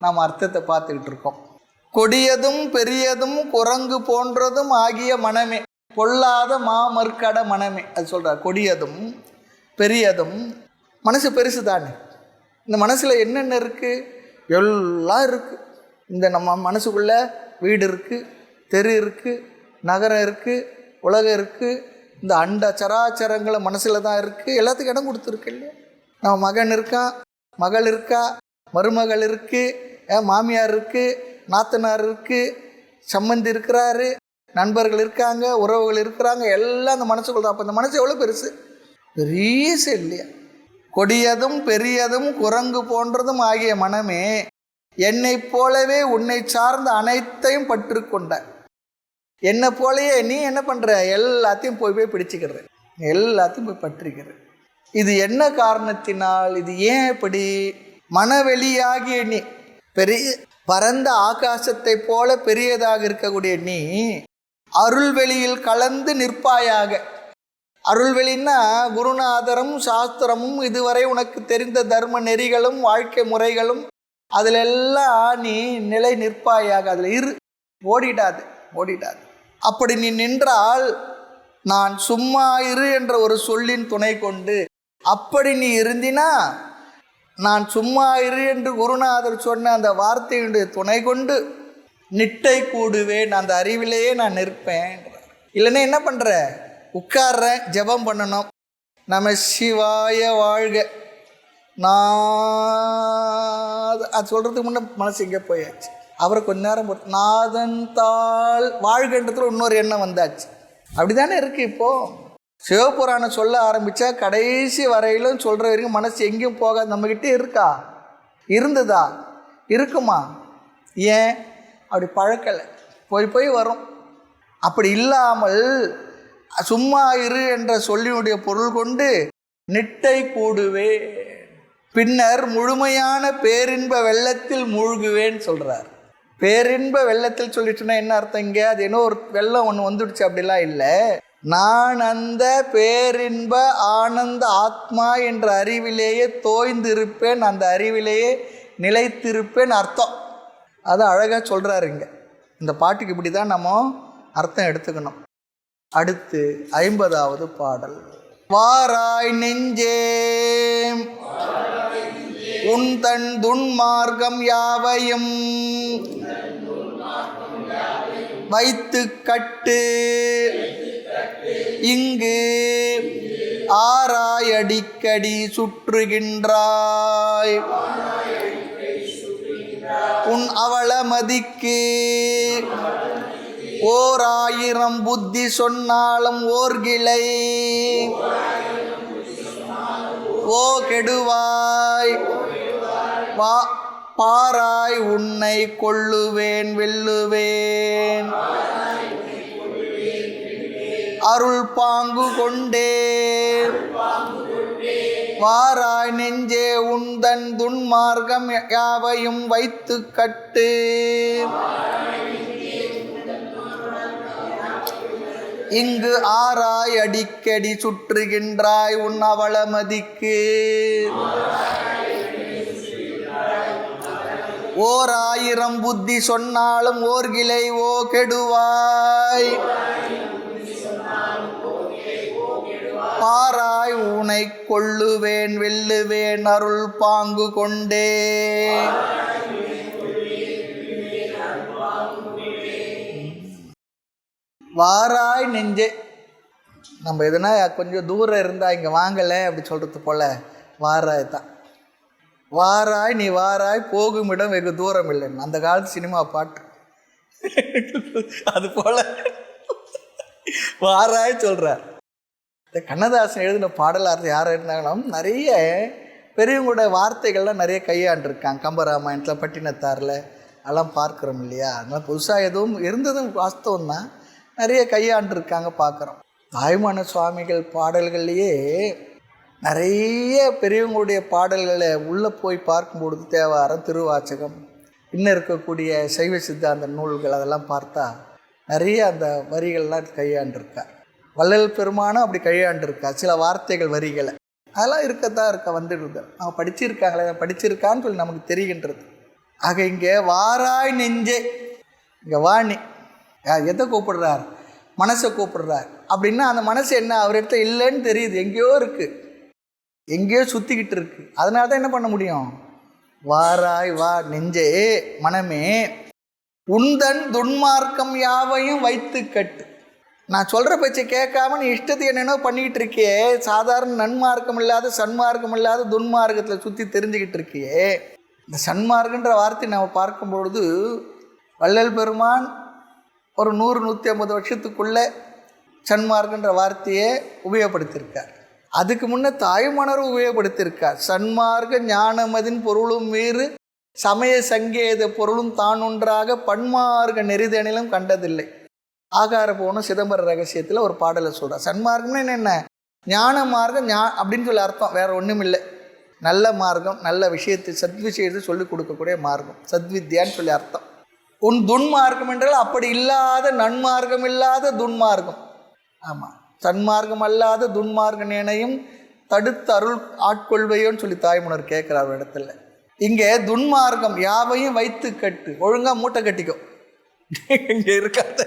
நாம் அர்த்தத்தை பார்த்துக்கிட்டு இருக்கோம். கொடியதும் பெரியதும் குரங்கு போன்றதும் ஆகிய மனமே, பொல்லாத மாமற்கட மனமே. அது சொல்கிறார். கொடியதும் பெரியதும், மனசு பெருசு தானே. இந்த மனசில் என்னென்ன இருக்குது? எல்லாம் இருக்குது. இந்த நம்ம மனசுக்குள்ளே வீடு இருக்குது, தெரு இருக்குது, நகரம் இருக்குது, உலகம் இருக்குது. இந்த அண்ட சராச்சரங்களை மனசில் தான் இருக்குது. எல்லாத்துக்கும் இடம் கொடுத்துருக்கு இல்லையா? நம்ம மகன் இருக்கா, மகள் இருக்கா, மருமகள் இருக்குது, மாமியார் இருக்குது, நாத்தனார் இருக்குது, சம்மந்தி இருக்கிறாரு, நண்பர்கள் இருக்காங்க, உறவுகள் இருக்கிறாங்க, எல்லாம் அந்த மனசுக்குள்ள தான். அப்போ இந்த மனசு எவ்வளோ பெருசு, பெரியசு இல்லையா? கொடியதும் பெரியதும் குரங்கு போன்றதும் ஆகிய மனமே, என்னை போலவே உன்னை சார்ந்த அனைத்தையும் பற்று கொண்ட. என்னை போலயே நீ என்ன பண்ணுற? எல்லாத்தையும் போய் பிடிச்சிக்கிற, எல்லாத்தையும் போய் பற்றிக்கிற. இது என்ன காரணத்தினால்? இது ஏன் இப்படி? மனவெளியாகிய நீ, பெரிய பரந்த ஆகாசத்தை போல பெரியதாக இருக்கக்கூடிய நீ அருள்வெளியில் கலந்து நிற்பாயாக. அருள்வெளின்னா குருநாதரும் சாஸ்திரமும் இதுவரை உனக்கு தெரிந்த தர்ம நெறிகளும் வாழ்க்கை முறைகளும் அதிலெல்லாம் நீ நிலை நிற்பாயாக. அதில் இரு, ஓடிடாது. அப்படி நீ நின்றால் நான் சும்மா இரு என்ற ஒரு சொல்லின் துணை கொண்டு அப்படி நீ இருந்தினா, நான் சும்மா இரு என்று குருநாதர் சொன்ன அந்த வார்த்தையுடைய துணை கொண்டு நிட்டை கூடுவேன், அந்த அறிவிலேயே நான் நிற்பேன். இல்லைன்னா என்ன பண்ணுற? உட்கார்றேன், ஜெபம் பண்ணணும், நம சிவாய வாழ்க, நான் அது சொல்கிறதுக்கு முன்னே மனசு எங்கே போயாச்சு. அவரை கொஞ்ச நேரம் நாதன் தாள் வாழ்கன்றதுல இன்னொரு எண்ணம் வந்தாச்சு. அப்படி தானே இருக்குது. இப்போது சிவபுராணம் சொல்ல ஆரம்பித்தா கடைசி வரையிலும் சொல்கிற வரைக்கும் மனசு எங்கேயும் போகாது. நம்மக்கிட்டே இருக்கா? இருந்ததா? இருக்குமா? ஏன் அப்படி பழக்கலை? போய் போய் வரும். அப்படி இல்லாமல் சும்மா இரு என்ற சொல்லினுடைய பொருள் கொண்டு நிட்டை கூடுவேன், பின்னர் முழுமையான பேரின்ப வெள்ளத்தில் மூழ்குவேன்னு சொல்கிறார். பேரின்ப வெள்ளத்தில் சொல்லிட்டுனா என்ன அர்த்தம்? இங்கே அது என்ன ஒரு வெள்ளம் ஒன்று வந்துடுச்சு அப்படிலாம் இல்லை. நான் அந்த பேரின்ப ஆனந்த ஆத்மா என்ற அறிவிலேயே தோய்ந்திருப்பேன், அந்த அறிவிலேயே நிலைத்திருப்பேன் அர்த்தம். அது அழகாக சொல்கிறாரு இங்கே. இந்த பாட்டுக்கு இப்படி தான் நம்ம அர்த்தம் எடுத்துக்கணும். அடுத்து 50வது பாடல். வாராய் நெஞ்சே உன் தன் துன்மார்க்கம் யாவையும் வைத்து கட்டு, இங்கு ஆராய் அடிக்கடி சுற்றுகின்றாய், உன் அவளமதிக்கு ஓர் ஆயிரம் புத்தி சொன்னாலும் ஓர்கிளை ஓ கெடுவாய், பாராய் உன்னை கொள்ளுவேன் வெல்லுவேன், அருள் பாங்கு கொண்டே வாராய் நெஞ்சே உந்தன் துன்மார்க்கம் யாவையும் வைத்து கட்டு, இங்கு ஆராய் அடிக்கடி சுற்றுகின்றாய், உன் அவளமதிக்கு ஓர் ஆயிரம் புத்தி சொன்னாலும் ஓர்கிளை ஓ கெடுவாய், பாராய் உனை கொள்ளுவேன் வெல்லுவேன் அருள் பாங்கு கொண்டே. வாராய் நெஞ்சே, நம்ம எதுனா கொஞ்சம் தூரம் இருந்தால் இங்கே வாங்கலை அப்படி சொல்கிறது போல் வாராய் தான். வாராய் நீ வாராய், போகும் இடம் வெகு தூரம் இல்லைன்னு அந்த காலத்து சினிமா பாட்டு. அது போல் வாராய் சொல்கிறார். இந்த கண்ணதாசன் எழுதின பாடலாளர் யார் இருந்தாங்கன்னா நிறைய பெரியவங்களோட வார்த்தைகள்லாம் நிறைய கையாண்டிருக்காங்க. கம்பராமாயணத்தில் பட்டினத்தாரில் எல்லாம் பார்க்குறோம் இல்லையா? அதனால் புதுசாக எதுவும் இருந்ததும் வாஸ்தவம் தான், நிறைய கையாண்டிருக்காங்க பார்க்குறோம். தாயுமான சுவாமிகள் பாடல்கள்லேயே நிறைய பெரியவங்களுடைய பாடல்களை உள்ளே போய் பார்க்கும்பொழுது தேவாரம், திருவாச்சகம், இன்னும் இருக்கக்கூடிய சைவ சித்தாந்த நூல்கள் அதெல்லாம் பார்த்தா நிறைய அந்த வரிகள்லாம் கையாண்டிருக்கார். வள்ளல் பெருமானும் அப்படி கையாண்டிருக்கார் சில வார்த்தைகள் வரிகளை. அதெல்லாம் இருக்கத்தான் வந்துடுது. அவன் படிச்சிருக்காங்களே, படிச்சிருக்கான்னு சொல்லி நமக்கு தெரிகின்றது. ஆக இங்கே வாராய் நெஞ்சே, இங்கே வாணி எதை கூப்பிடுறார்? மனசை கூப்பிடுறார். அப்படின்னா அந்த மனசு என்ன அவர் இடத்துல இல்லைன்னு தெரியுது, எங்கேயோ இருக்குது, எங்கேயோ சுற்றிக்கிட்டு இருக்கு. அதனால தான் என்ன பண்ண முடியும்? வாராய் வா நெஞ்சே, மனமே, உந்தன் துன்மார்க்கம் யாவையும் வைத்து கட்டு. நான் சொல்கிற பேச்சை கேட்காம நீ இஷ்டத்துக்கு என்னென்னோ பண்ணிக்கிட்டு இருக்கியே, சாதாரண நன்மார்க்கம் இல்லாத சன்மார்க்கம் இல்லாத துன்மார்க்கத்தில் சுற்றி தெரிஞ்சுக்கிட்டு இருக்கியே. இந்த சன்மார்க்கன்ற வார்த்தை நம்ம பார்க்கும்பொழுது வள்ளல் பெருமான் ஒரு 100-150 வருஷத்துக்குள்ளே சன்மார்க்கன்ற வார்த்தையை உபயோகப்படுத்தியிருக்கார். அதுக்கு முன்னே தாயுமானவர் உபயோகப்படுத்தியிருக்கார். சன்மார்க்க ஞானமதின் பொருளும் மீறு சமய சங்கேத பொருளும் தான் ஒன்றாக பன்மார்க்க நெறிதனிலும் கண்டதில்லை. ஆகார போகணும் சிதம்பர ரகசியத்தில் ஒரு பாடலை சொல்கிறார். சன்மார்க்கம்னு என்ன? ஞான மார்க்கம் அப்படின்னு சொல்லி அர்த்தம், வேறு ஒன்றும் இல்லை. நல்ல மார்க்கம், நல்ல விஷயத்தை சத்விஷயத்தை சொல்லிக் கொடுக்கக்கூடிய மார்க்கம், சத்வித்யான்னு சொல்லி அர்த்தம். உன் துன்மார்க்கம் என்றால் அப்படி இல்லாத நன்மார்க்கம் இல்லாத துன்மார்க்கம். ஆமாம், சன்மார்க்கம் அல்லாத துன்மார்க்க நேனையும் தடுத்து அருள் ஆட்கொள்வையோன்னு சொல்லி தாய்மன்னர் கேட்குறார் இடத்துல. இங்கே துன்மார்க்கம் யாவையும் வைத்து கட்டு, ஒழுங்காக மூட்டை கட்டிக்கோ. இங்கே இருக்காத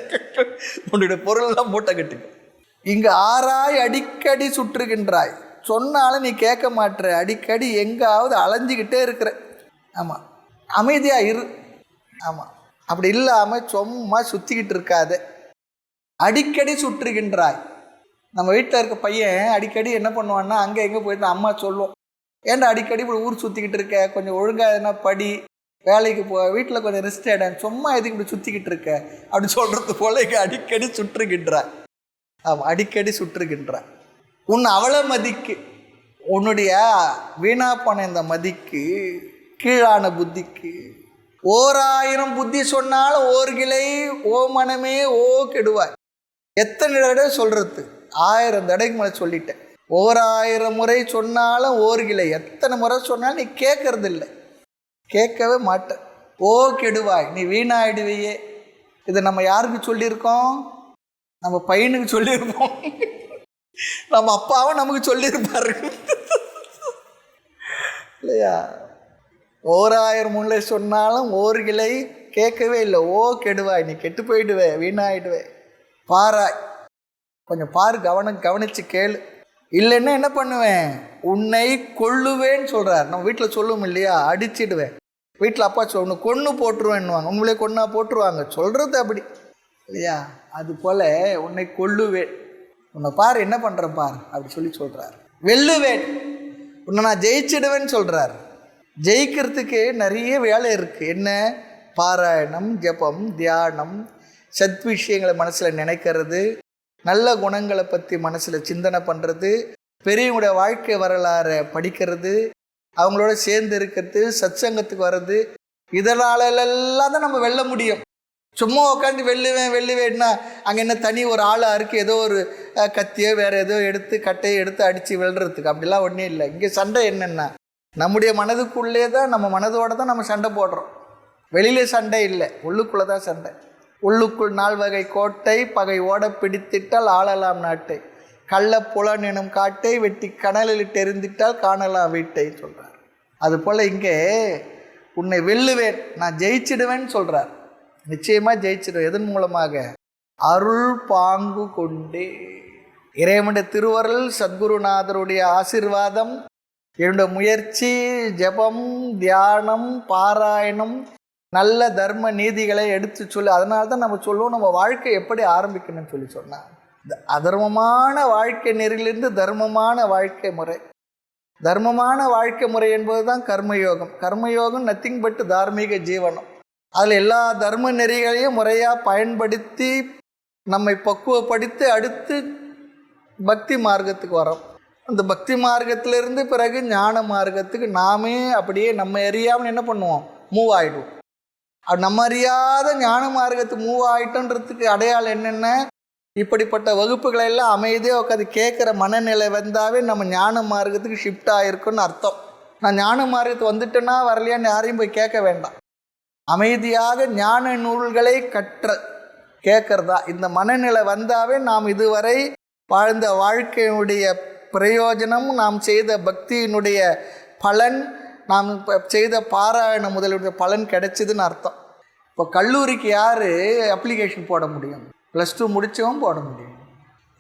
உன்னுடைய பொருளெல்லாம் மூட்டை கட்டிக்கோ. இங்கே ஆராய் அடிக்கடி சுற்றுகின்றாய், சொன்னாலும் நீ கேட்க மாட்டுற, அடிக்கடி எங்காவது அலைஞ்சிக்கிட்டே இருக்கிற. ஆமாம், அமைதியாக இரு. ஆமாம், அப்படி இல்லாமல் சும்மா சுற்றிக்கிட்டு இருக்காது. அடிக்கடி சுற்றுகின்றாய். நம்ம வீட்டில் இருக்க பையன் அடிக்கடி என்ன பண்ணுவான்னா, அங்கே எங்கே போயிட்டு அம்மா சொல்லுவோம், ஏன்டா அடிக்கடி இப்படி ஊர் சுற்றிக்கிட்டு இருக்க, கொஞ்சம் ஒழுங்காக எதுனா படி, வேலைக்கு போ, வீட்டில் கொஞ்சம் ரெஸ்ட் எடு, சும்மா எதுக்கு இப்படி சுற்றிக்கிட்டு இருக்க அப்படி சொல்கிறது போல இங்கே அடிக்கடி சுற்றுகின்றாய். ஆமாம், அடிக்கடி சுற்றுகின்றாய். உன் அவள மதிக்கு, உன்னுடைய வீணா போன இந்த மதிக்கு, கீழான புத்திக்கு, 1000 புத்தி சொன்னாலும் ஓர் கிளை ஓ மனமே ஓ கெடுவாய். எத்தனை தடவை சொல்கிறது? 1000 தடவைக்கு மேலே சொல்லிட்டேன். 1000 முறை சொன்னாலும் ஓர் கிளை. எத்தனை முறை சொன்னாலும் நீ கேட்கறது இல்லை, கேட்கவே மாட்டேன். ஓ கெடுவாய், நீ வீணாயிடுவையே. இதை நம்ம யாருக்கு சொல்லியிருக்கோம்? நம்ம பையனுக்கு சொல்லியிருப்போம், நம்ம அப்பாவும் நமக்கு சொல்லியிருப்பாரு இல்லையா? 1000 முறை சொன்னாலும் ஓர் கிளை கேட்கவே இல்லை. ஓ கெடுவாய், நீ கெட்டு போயிடுவே, வீணாயிடுவே. பாராய், கொஞ்சம் பாரு, கவனிச்சு கேளு. இல்லைன்னா என்ன பண்ணுவேன்? உன்னை கொல்லுவேன்னு சொல்கிறார். நம்ம வீட்டில் சொல்லுவோம் இல்லையா, அடிச்சிடுவேன். வீட்டில் அப்பா உன்னை கொன்று போட்டுருவேன்னுவாங்க. உங்களே கொன்னா போட்டுருவாங்க, சொல்கிறது அப்படி இல்லையா? அது போல் உன்னை கொல்லுவேன், உன்னை பாரு என்ன பண்ணுறேன் பாரு அப்படி சொல்கிறார். வெல்லுவேன், உன்னை நான் ஜெயிச்சிடுவேன்னு சொல்கிறார். ஜெயிக்கிறதுக்கு நிறைய வேலை இருக்குது. என்ன? பாராயணம், ஜபம், தியானம், சத் விஷயங்களை மனசில் நினைக்கிறது, நல்ல குணங்களை பற்றி மனசில் சிந்தனை பண்ணுறது, பெரியவங்களுடைய வாழ்க்கை வரலாறை படிக்கிறது, அவங்களோட சேர்ந்து இருக்கிறது, சத்சங்கத்துக்கு வர்றது. இதனாலெல்லாம் தான் நம்ம வெல்ல முடியும். சும்மா உட்காந்து வெல்லுவேன்னா அங்கே என்ன தனி ஒரு ஆளாக இருக்குது, ஏதோ ஒரு கத்தியோ வேறு ஏதோ எடுத்து கட்டையை எடுத்து அடித்து வெல்றதுக்கு அப்படிலாம் ஒன்றும் இல்லை. இங்கே சண்டை என்னென்னா நம்முடைய மனதுக்குள்ளே தான், நம்ம மனதோடு தான் நம்ம சண்டை போடுறோம். வெளியிலே சண்டை இல்லை, உள்ளுக்குள்ளே தான் சண்டை. உள்ளுக்குள் 4 வகை கோட்டை, பகை ஓட பிடித்திட்டால் ஆளலாம் நாட்டை, கள்ள புலன் எனும் காட்டை வெட்டி கடலில் தெரிந்திட்டால் காணலாம் வீட்டை சொல்கிறார். அதுபோல் இங்கே உன்னை வெல்லுவேன், நான் ஜெயிச்சிடுவேன்னு சொல்கிறார். நிச்சயமாக ஜெயிச்சிடுவேன். எதன் மூலமாக? அருள் பாங்கு கொண்டே. இறைவனுடைய திருவருள், சத்குருநாதருடைய ஆசீர்வாதம், என்னுடைய முயற்சி, ஜபம், தியானம், பாராயணம், நல்ல தர்ம நீதிகளை எடுத்து சொல்லி, அதனால தான் நம்ம சொல்லுவோம் நம்ம வாழ்க்கை எப்படி ஆரம்பிக்கணும்னு சொன்னார். அதர்மமான வாழ்க்கை நெறியிலிருந்து தர்மமான வாழ்க்கை முறை. தர்மமான வாழ்க்கை முறை என்பது தான் கர்மயோகம். கர்மயோகம் நத்திங் பட் தார்மீக ஜீவனம். அதில் எல்லா தர்ம நெறிகளையும் முறையாக பயன்படுத்தி நம்மை பக்குவப்படுத்தி அடுத்து பக்தி மார்க்கத்துக்கு வரோம். அந்த பக்தி மார்க்கத்திலிருந்து பிறகு ஞான மார்க்கத்துக்கு நாமே அப்படியே நம்ம அறியாமல் என்ன பண்ணுவோம்? மூவ் ஆகிடுவோம். அது நம்ம அறியாத ஞான மார்க்கத்துக்கு மூவ் ஆகிட்டோன்றதுக்கு அடையாளம் என்னென்ன? இப்படிப்பட்ட வகுப்புகளை எல்லாம் அமைதியாக உட்காந்து கேட்குற மனநிலை வந்தாவே நம்ம ஞான மார்க்கத்துக்கு ஷிஃப்ட் ஆகிருக்குன்னு அர்த்தம். நான் ஞான மார்க்கத்துக்கு வந்துட்டேன்னா வரலையான்னு யாரையும் போய் கேட்க வேண்டாம். அமைதியாக ஞான நூல்களை கேட்கறதா இந்த மனநிலை வந்தாவே நாம் இதுவரை வாழ்ந்த வாழ்க்கையினுடைய பிரயோஜனம், நாம் செய்த பக்தியினுடைய பலன், நாம் செய்த பாராயணம் முதலுடைய பலன் கிடைச்சிதுன்னு அர்த்தம். இப்போ கல்லூரிக்கு யார் அப்ளிகேஷன் போட முடியும்? +2 முடித்தவங்க போட முடியும்.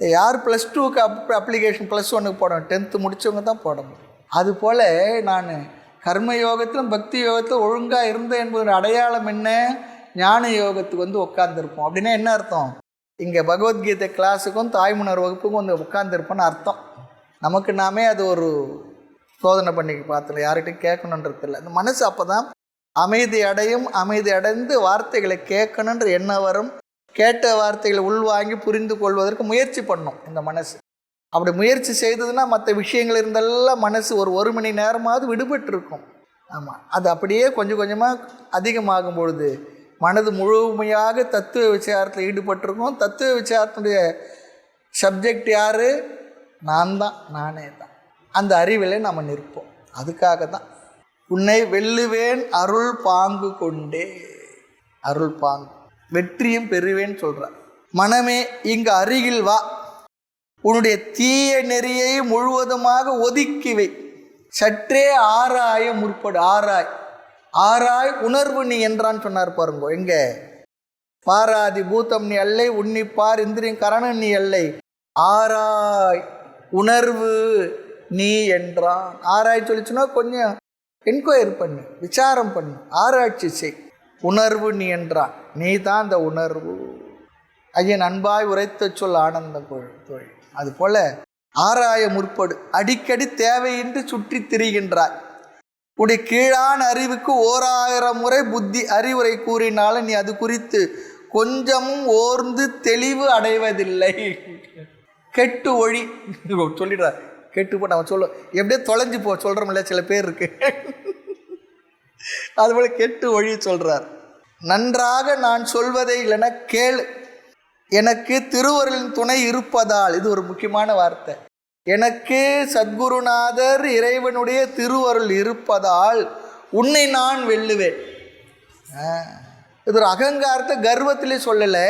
யார் +2க்கு அப்ளிகேஷன் +1க்கு போடணும்? 10th முடித்தவங்க தான் போட முடியும். அதுபோல் நான் கர்மயோகத்திலும் பக்தி யோகத்திலும் ஒழுங்காக இருந்தேன் என்பதோட அடையாளம் என்ன? ஞான யோகத்துக்கு உட்கார்ந்துருப்போம். அப்படின்னா என்ன அர்த்தம்? இங்கே பகவத்கீதை கிளாஸுக்கும் தாய்மன்னர் வகுப்புக்கும் உட்கார்ந்துருப்போன்னு அர்த்தம். நமக்கு நாமே அது ஒரு சோதனை பண்ணி பார்த்தல, யார்கிட்டையும் கேட்கணுன்றது இல்லை. அந்த மனசு அப்போ தான் அமைதி அடையும். அமைதி அடைந்து வார்த்தைகளை கேட்கணுன்ற எண்ணம் வரும். கேட்ட வார்த்தைகளை உள்வாங்கி புரிந்து கொள்வதற்கு முயற்சி பண்ணும் இந்த மனசு. அப்படி முயற்சி செய்ததுன்னா மற்ற விஷயங்கள் இருந்தெல்லாம் மனசு ஒரு மணி நேரமாவது விடுபட்டிருக்கும். ஆமாம், அது அப்படியே கொஞ்சம் கொஞ்சமாக அதிகமாகும் பொழுது மனது முழுமையாக தத்துவ விசாரத்தில் ஈடுபட்டிருக்கும். தத்துவ விசாரத்தினுடைய சப்ஜெக்ட் யார்? நான் தான், நானே தான். அந்த அறிவில் நாம் நிற்போம். அதுக்காக தான் உன்னை வெல்லுவேன் அருள் பாங்கு கொண்டே. அருள் பாங்கு, வெற்றியும் பெறுவேன்னு சொல்கிறார். மனமே இங்கு அருகில் வா, உன்னுடைய தீய நெறியை முழுவதுமாக ஒதுக்கிவை, சற்றே ஆராய முற்படு. ஆராய் உணர்வு நீ என்றான்னு சொன்னார் பாருங்க. எங்க? பாராதி பூத்தம் நீ அல்லை, உன்னிப்பார் இந்திரியம் கரணம் நீ அல்லை, ஆராய் உணர்வு நீ என்றான். ஆராய் சொல்லிச்சுன்னா கொஞ்சம் என்கொயரி பண்ணு, விசாரம் பண்ணு, ஆராய்ச்சி செய். உணர்வு நீ என்றான், நீ தான் அந்த உணர்வு. ஐயன் அன்பாய் உரைத்த சொல் ஆனந்த தோழி. அதுபோல் ஆராய முற்படு. அடிக்கடி தேவையின்றி சுற்றி திரிகின்றாய். உடைய கீழான அறிவுக்கு 1000 முறை புத்தி அறிவுரை கூறினாலும் நீ அது குறித்து கொஞ்சமும் ஓர்ந்து தெளிவு அடைவதில்லை. கெட்டு ஒழி சொல்லிடுறார். கெட்டு போ, நம்ம சொல்ல எப்படியே தொலைஞ்சு போ சொல்கிறோம்ல, சில பேர் இருக்கு. அதுபோல் கெட்டு ஒழி சொல்கிறார். நன்றாக நான் சொல்வதை இல்லைன்னா கேளு, எனக்கு திருவருளின் துணை இருப்பதால். இது ஒரு முக்கியமான வார்த்தை. எனக்கு சத்குருநாதர் இறைவனுடைய திருவருள் இருப்பதால் உன்னை நான் வெல்லுவேன். இது ஒரு அகங்காரத்தை கர்வத்திலே சொல்லலை.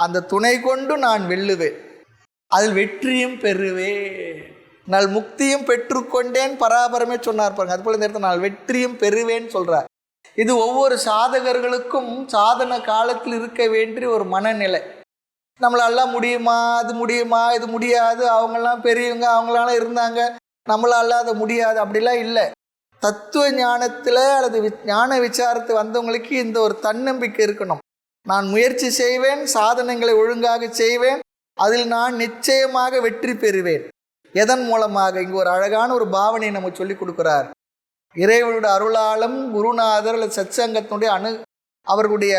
அந்த துணை கொண்டு நான் வெல்லுவேன், அதில் வெற்றியும் பெறுவேன். நான் முக்தியும் பெற்றுக்கொண்டேன் பராபரமே சொன்னார் பாருங்க. அதுபோல் இந்த இடத்துல நான் வெற்றியும் பெறுவேன்னு சொல்கிறார். இது ஒவ்வொரு சாதகர்களுக்கும் சாதன காலத்தில் இருக்க வேண்டிய ஒரு மனநிலை. நம்மளாலாம் முடியுமா, அது முடியுமா, இது முடியாது, அவங்களாம் பெரியவங்க, அவங்களாம் இருந்தாங்க, நம்மளால அது முடியாது, அப்படிலாம் இல்லை. தத்துவ ஞானத்தில் அல்லது ஞான விசாரத்தை வந்தவங்களுக்கு இந்த ஒரு தன்னம்பிக்கை இருக்கணும். நான் முயற்சி செய்வேன், சாதனங்களை ஒழுங்காக செய்வேன், அதில் நான் நிச்சயமாக வெற்றி பெறுவேன். எதன் மூலமாக? இங்கே ஒரு அழகான ஒரு பாவனையை நம்ம சொல்லி கொடுக்குறார். இறைவனுடைய அருளாலும் குருநாதர் அல்லது சத்சங்கத்தினுடைய அவர்களுடைய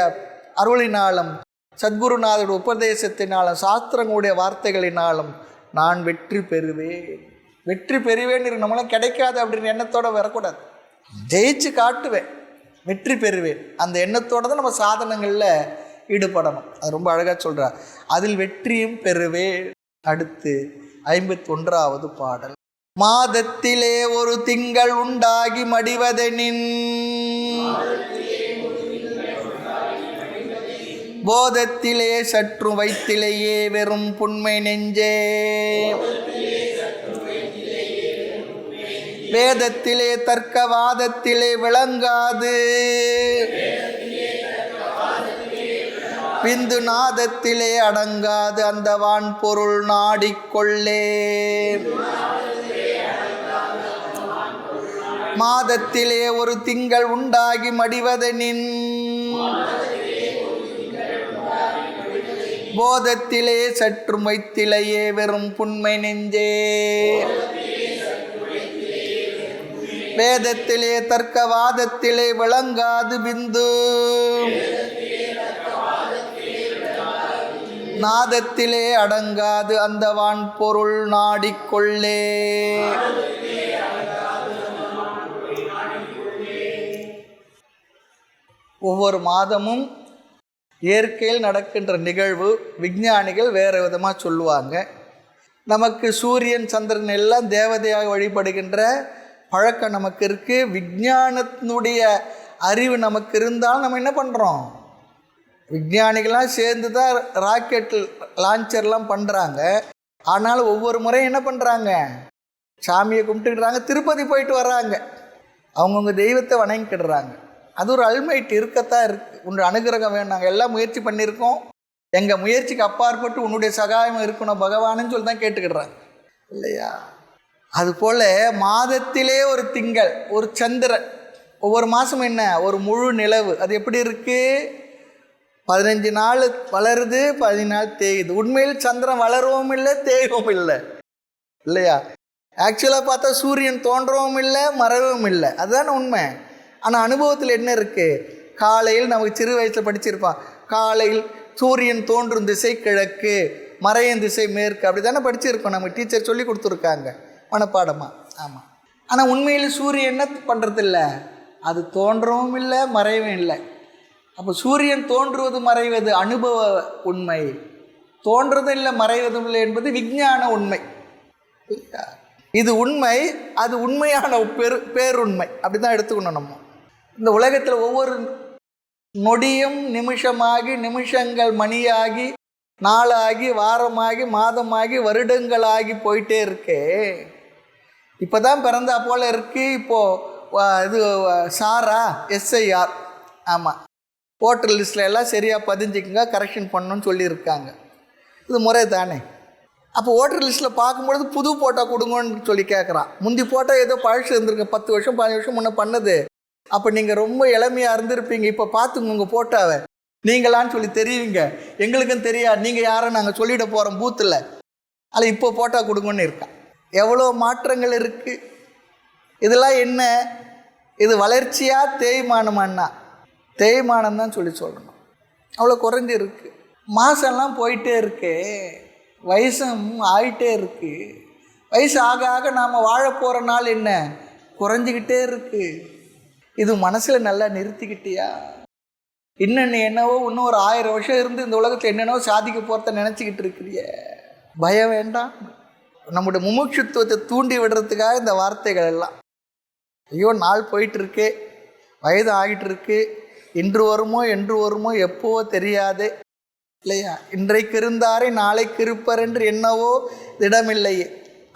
அருளினாலும் சத்குருநாதருடைய உபதேசத்தினாலும் சாஸ்திரங்களுடைய வார்த்தைகளினாலும் நான் வெற்றி பெறுவேன். வெற்றி பெறுவேன் நம்மளாம் கிடைக்காது அப்படின்னு எண்ணத்தோடு வரக்கூடாது. ஜெயிச்சு காட்டுவேன், வெற்றி பெறுவேன், அந்த எண்ணத்தோடு தான் நம்ம சாதனங்களில் ஈடுபடணும். அது ரொம்ப அழகாக சொல்கிறார். அதில் வெற்றியும் பெறுவேன். அடுத்து 51வது பாடல். மாதத்திலே ஒரு திங்கள் உண்டாகி மடிவதெனின் போதத்திலே சற்று வைத்திலேயே வெறும் புண்மை நெஞ்சே வேதத்திலே தர்க்கவாதத்திலே விளங்காது பிந்து நாதத்திலே அடங்காது அந்த வான் பொருள் நாடிக்கொள்ளே. மாதத்திலே ஒரு திங்கள் உண்டாகி மடிவதெனின் போதத்திலே சற்றும் வைத்திலேயே வெறும் புண்மை நெஞ்சே வேதத்திலே தர்க்கவாதத்திலே விளங்காது பிந்து நாதத்திலே அடங்காது அந்த வான் பொருள் நாடிக்கொள்ளே. ஒவ்வொரு மாதமும் இயற்கையில் நடக்கின்ற நிகழ்வு விஞ்ஞானிகள் வேறு விதமாக சொல்லுவாங்க. நமக்கு சூரியன் சந்திரன் எல்லாம் தேவதையாக வழிபடுகின்ற பழக்கம் நமக்கு இருக்குது. விஞ்ஞானத்தினுடைய அறிவு நமக்கு இருந்தாலும் நம்ம என்ன பண்ணுறோம்? விஞ்ஞானிகள்லாம் சேர்ந்து தான் ராக்கெட் லான்ச்சர்லாம் பண்ணுறாங்க. ஆனாலும் ஒவ்வொரு முறையும் என்ன பண்ணுறாங்க? சாமியை கும்பிட்டுக்கிறாங்க, திருப்பதி போயிட்டு வர்றாங்க, அவங்கவுங்க தெய்வத்தை வணங்கிக்கிடுறாங்க. அது ஒரு அல்மைட் இருக்கத்தான் இருக்குது. உன்னுடைய அனுகிரகம் வேணும், நாங்கள் எல்லாம் முயற்சி பண்ணியிருக்கோம், எங்கள் முயற்சிக்கு அப்பாற்பட்டு உன்னுடைய சகாயம் இருக்கணும் பகவானுன்னு சொல்லி தான் கேட்டுக்கிடுறாங்க இல்லையா? அதுபோல் மாதத்திலே ஒரு திங்கள், ஒரு சந்திரன், ஒவ்வொரு மாதம் என்ன ஒரு முழு நிலவு. அது எப்படி இருக்குது? 15 நாள் வளருது, 15 நாள் தேயுது. உண்மையில் சந்திரன் வளரவும் இல்லை, தேயவும் இல்லை இல்லையா? ஆக்சுவலாக பார்த்தா சூரியன் தோன்றவும் இல்லை, மறையவும் இல்லை, அதுதானே உண்மை. ஆனால் அனுபவத்தில் என்ன இருக்குது? காலையில் நமக்கு சிறு வயசில் படிச்சிருப்பான், காலையில் சூரியன் தோன்றும் திசை கிழக்கு, மறையும் திசை மேற்கு, அப்படி தானே படிச்சிருக்கோம். நம்ம டீச்சர் சொல்லி கொடுத்துருக்காங்க மனப்பாடமாக. ஆமாம். ஆனால் உண்மையில் சூரியன் என்ன பண்ணுறதில்ல, அது தோன்றவும் இல்லை, மறையவும் இல்லை. அப்போ சூரியன் தோன்றுவது மறைவது அனுபவ உண்மை, தோன்றதும் இல்லை மறைவதும் இல்லை என்பது விஞ்ஞான உண்மை. இது உண்மை, அது உண்மையான பேருண்மை. அப்படி தான் எடுத்துக்கணும். நம்ம இந்த உலகத்தில் ஒவ்வொரு நொடியும் நிமிஷமாகி, நிமிஷங்கள் மணியாகி, நாளாகி, வாரமாகி, மாதமாகி, வருடங்களாகி போயிட்டே இருக்கே. இப்போ தான் பிறந்தா போல் இருக்குது. இப்போது இது சாரா SIR, ஆமாம், ஓட்டர் லிஸ்ட்டில் எல்லாம் சரியாக பதிஞ்சிக்குங்க, கரெக்ஷன் பண்ணணும்னு சொல்லியிருக்காங்க. இது முறை தானே? அப்போ ஓட்டர் லிஸ்ட்டில் பார்க்கும்பொழுது புது ஃபோட்டோ கொடுங்கன்னு சொல்லி கேட்குறான். முந்தி ஃபோட்டோ ஏதோ பழசு இருந்திருக்கு, 10 வருஷம் 15 வருஷம் முன்னே பண்ணது. அப்போ நீங்கள் ரொம்ப இளமையாக இருந்திருப்பீங்க, இப்போ பார்த்துங்க உங்கள் ஃபோட்டோவை, நீங்களான்னு சொல்லி தெரியுவீங்க. எங்களுக்கும் தெரியாது நீங்கள் யாரை நாங்கள் சொல்லிட போகிறோம் பூத்தில், அதில் இப்போ ஃபோட்டோ கொடுங்கன்னு இருக்கான். எவ்வளோ மாற்றங்கள் இருக்குது. இதெல்லாம் என்ன? இது வளர்ச்சியா தேய்மானமானா? தேய்மானம் தான் சொல்லணும். அவ்வளோ குறைஞ்சி இருக்குது. மாதம்லாம் போயிட்டே இருக்கு, வயசும் ஆகிட்டே இருக்குது. வயசு ஆக ஆக நாம் வாழ போகிற நாள் என்ன குறைஞ்சிக்கிட்டே இருக்குது. இது மனசில் நல்லா நிறுத்திக்கிட்டியா? இன்னும் என்னவோ இன்னும் ஒரு 1000 வருஷம் இருந்து இந்த உலகத்தில் என்னென்னவோ சாதிக்க போகிறத நினச்சிக்கிட்டு இருக்கிறிய. பயம் வேண்டாம். நம்முடைய முமுட்சுத்துவத்தை தூண்டி விடுறதுக்காக இந்த வார்த்தைகள் எல்லாம். ஐயோ நாள் போயிட்டுருக்கு, வயது ஆகிட்டு இருக்கு, இன்று வருமோ என்று வருமோ எப்போவோ தெரியாது இல்லையா? இன்றைக்கு இருந்தாரே நாளைக்கு இருப்பர் என்று என்னவோ திடமில்லையே.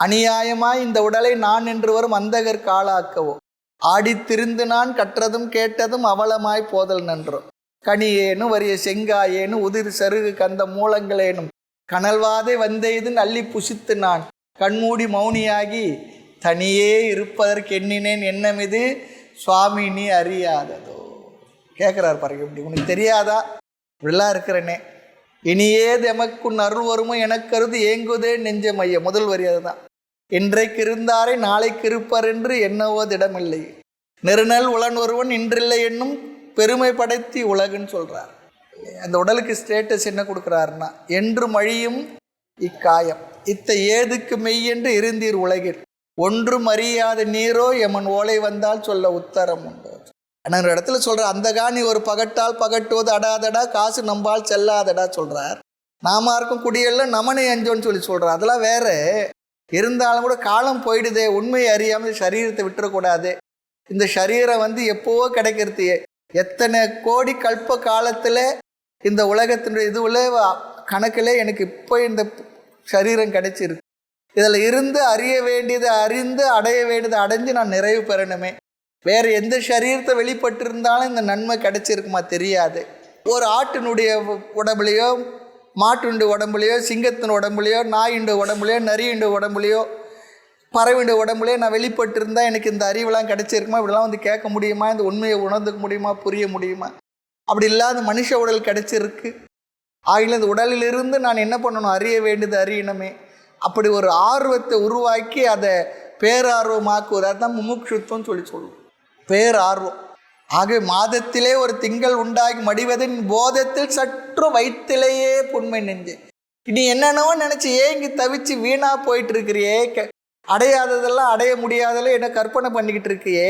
அநியாயமாய் இந்த உடலை நான் என்று வரும் அந்தகர் காலாக்கவோ. ஆடித்திருந்து நான் கற்றதும் கேட்டதும் அவலமாய் போதல் நன்றோ. கனியேனும் வரிய செங்காயேனும் உதிர் சருகு கந்த மூலங்களேனும் கனல்வாதை வந்தெய்து அள்ளி புசித்து நான் கண்மூடி மௌனியாகி தனியே இருப்பதற்கு எண்ணினேன் எண்ணமிது சுவாமி நீ அறியாததோ. கேட்குறார் பாருங்க, இப்படி உனக்கு தெரியாதா? இப்படிலாம் இருக்கிறேனே, இனியேது எமக்குன் அருள் வருமோ எனக்கருது ஏங்குதே நெஞ்ச மைய. முதல் வரி அதுதான். இன்றைக்கு இருந்தாரே நாளைக்கு இருப்பர் என்று என்னவோ திடமில்லை. நெருநல் உளன் ஒருவன் இன்றில்லை என்னும் பெருமை படைத்தி உலகுன்னு சொல்கிறார். அந்த உடலுக்கு ஸ்டேட்டஸ் என்ன கொடுக்குறாருன்னா, என்று மழியும் இக்காயம் இத்த ஏதுக்கு மெய்யென்று இருந்தீர் உலகில் ஒன்றும் அறியாத நீரோ எமன் ஓலை வந்தால் சொல்ல உத்தரம் உண்டு. ஆனால் ஒரு இடத்துல சொல்கிற அந்த காணி ஒரு பகட்டால் பகட்டுவது அடாதடா காசு நம்பால் செல்லாதடா சொல்கிறார். நாம இருக்கும் குடியெல்லாம் நமனை அஞ்சோன்னு சொல்லி சொல்கிறார். அதெல்லாம் வேற. இருந்தாலும் கூட காலம் போயிடுதே, உண்மையை அறியாமல் சரீரத்தை விட்டுறக்கூடாது. இந்த சரீரம் எப்போவோ கிடைக்கிறது. எத்தனை கோடி கல்ப காலத்தில் இந்த உலகத்தினுடைய இதுவில் கணக்கில் எனக்கு இப்போ இந்த சரீரம் கிடைச்சிருக்கு. இதில் இருந்து அறிய வேண்டியதை அறிந்து அடைய வேண்டியதை அடைஞ்சு நான் நிறைவு பெறணுமே. வேறு எந்த சரீரத்தை வெளிப்பட்டிருந்தாலும் இந்த நன்மை கிடைச்சிருக்குமா தெரியாது. ஒரு ஆட்டினுடைய உடம்புலையோ, மாட்டுண்டு உடம்புலையோ, சிங்கத்தின் உடம்புலையோ, நாயுண்டு உடம்புலையோ, நரியுண்டு உடம்புலையோ, பறவைண்டு உடம்புலையோ நான் வெளிப்பட்டிருந்தால் எனக்கு இந்த அறிவெல்லாம் கிடைச்சிருக்குமா? இப்படிலாம் கேட்க முடியுமா? இந்த உண்மையை உணர்ந்துக்க முடியுமா? புரிய முடியுமா? அப்படி இல்லாத மனுஷ உடல் கிடைச்சிருக்கு. ஆகில இந்த உடலிலிருந்து நான் என்ன பண்ணணும்? அறிய வேண்டியது அறியணுமே. அப்படி ஒரு ஆர்வத்தை உருவாக்கி அதை பேரார்வமாக்குவது, அதுதான் முமுட்சுத்துவம் சொல்லுவோம். பேரார்வம். ஆகவே மாதத்திலே ஒரு திங்கள் உண்டாகி மடிவதின் போதத்தில் சற்று வயிற்றிலேயே புண்மை நெஞ்சு. நீ என்னென்னவோ நினச்சி ஏங்கி தவிச்சு வீணா போயிட்டு இருக்கிறியே, அடையாததெல்லாம் அடைய முடியாதெல்லாம் என்ன கற்பனை பண்ணிக்கிட்டு இருக்கியே.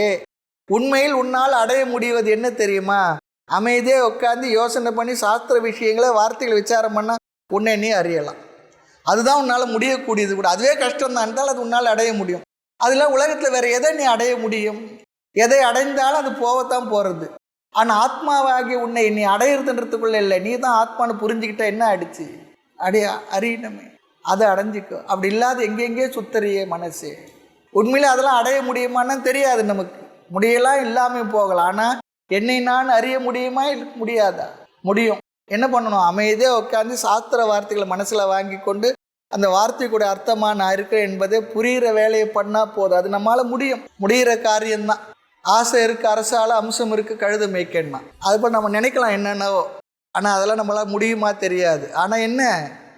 உண்மையில் உன்னால் அடைய முடிவது என்ன தெரியுமா? அமைதியே உட்காந்து யோசனை பண்ணி சாஸ்திர விஷயங்களை வார்த்தைகளை விசாரம் பண்ணால் உன்னை நீ அறியலாம். அதுதான் உன்னால் முடியக்கூடியது கூட. அதுவே கஷ்டம்தான் இருந்தாலும் அது உன்னால் அடைய முடியும். அதெல்லாம் உலகத்தில் வேறு எதை நீ அடைய முடியும்? எதை அடைந்தாலும் அது போகத்தான் போகிறது. ஆனால் ஆத்மாவாகி உன்னை நீ அடையிறதுன்றதுக்குள்ளே இல்லை, நீ தான் ஆத்மானு புரிஞ்சுக்கிட்ட என்ன ஆயிடுச்சு? அறியணுமே, அதை அடைஞ்சிக்கோ. அப்படி இல்லாத எங்கெங்கே சுத்தறியே மனசு. உண்மையிலே அதெல்லாம் அடைய முடியுமான்னு தெரியாது நமக்கு. முடியலாம், இல்லாமல் போகலாம். ஆனால் என்னை நான் அறிய முடியுமா? முடியாதா? முடியும். என்ன பண்ணணும்? அமைதியாக உட்காந்து சாஸ்திர வார்த்தைகளை மனசில் வாங்கி கொண்டு அந்த வார்த்தை கூட அர்த்தமாக நான் இருக்கேன் என்பதை புரிகிற வேலையை பண்ணால் போதும். அது நம்மளால் முடிகிற காரியம்தான். ஆசை இருக்குது, அரசால அம்சம் இருக்குது, கழுத மேய்க்கன்னா அதுபோல் நம்ம நினைக்கலாம் என்னென்னவோ. ஆனால் அதெல்லாம் நம்மளால் முடியுமா? தெரியாது. ஆனால் என்ன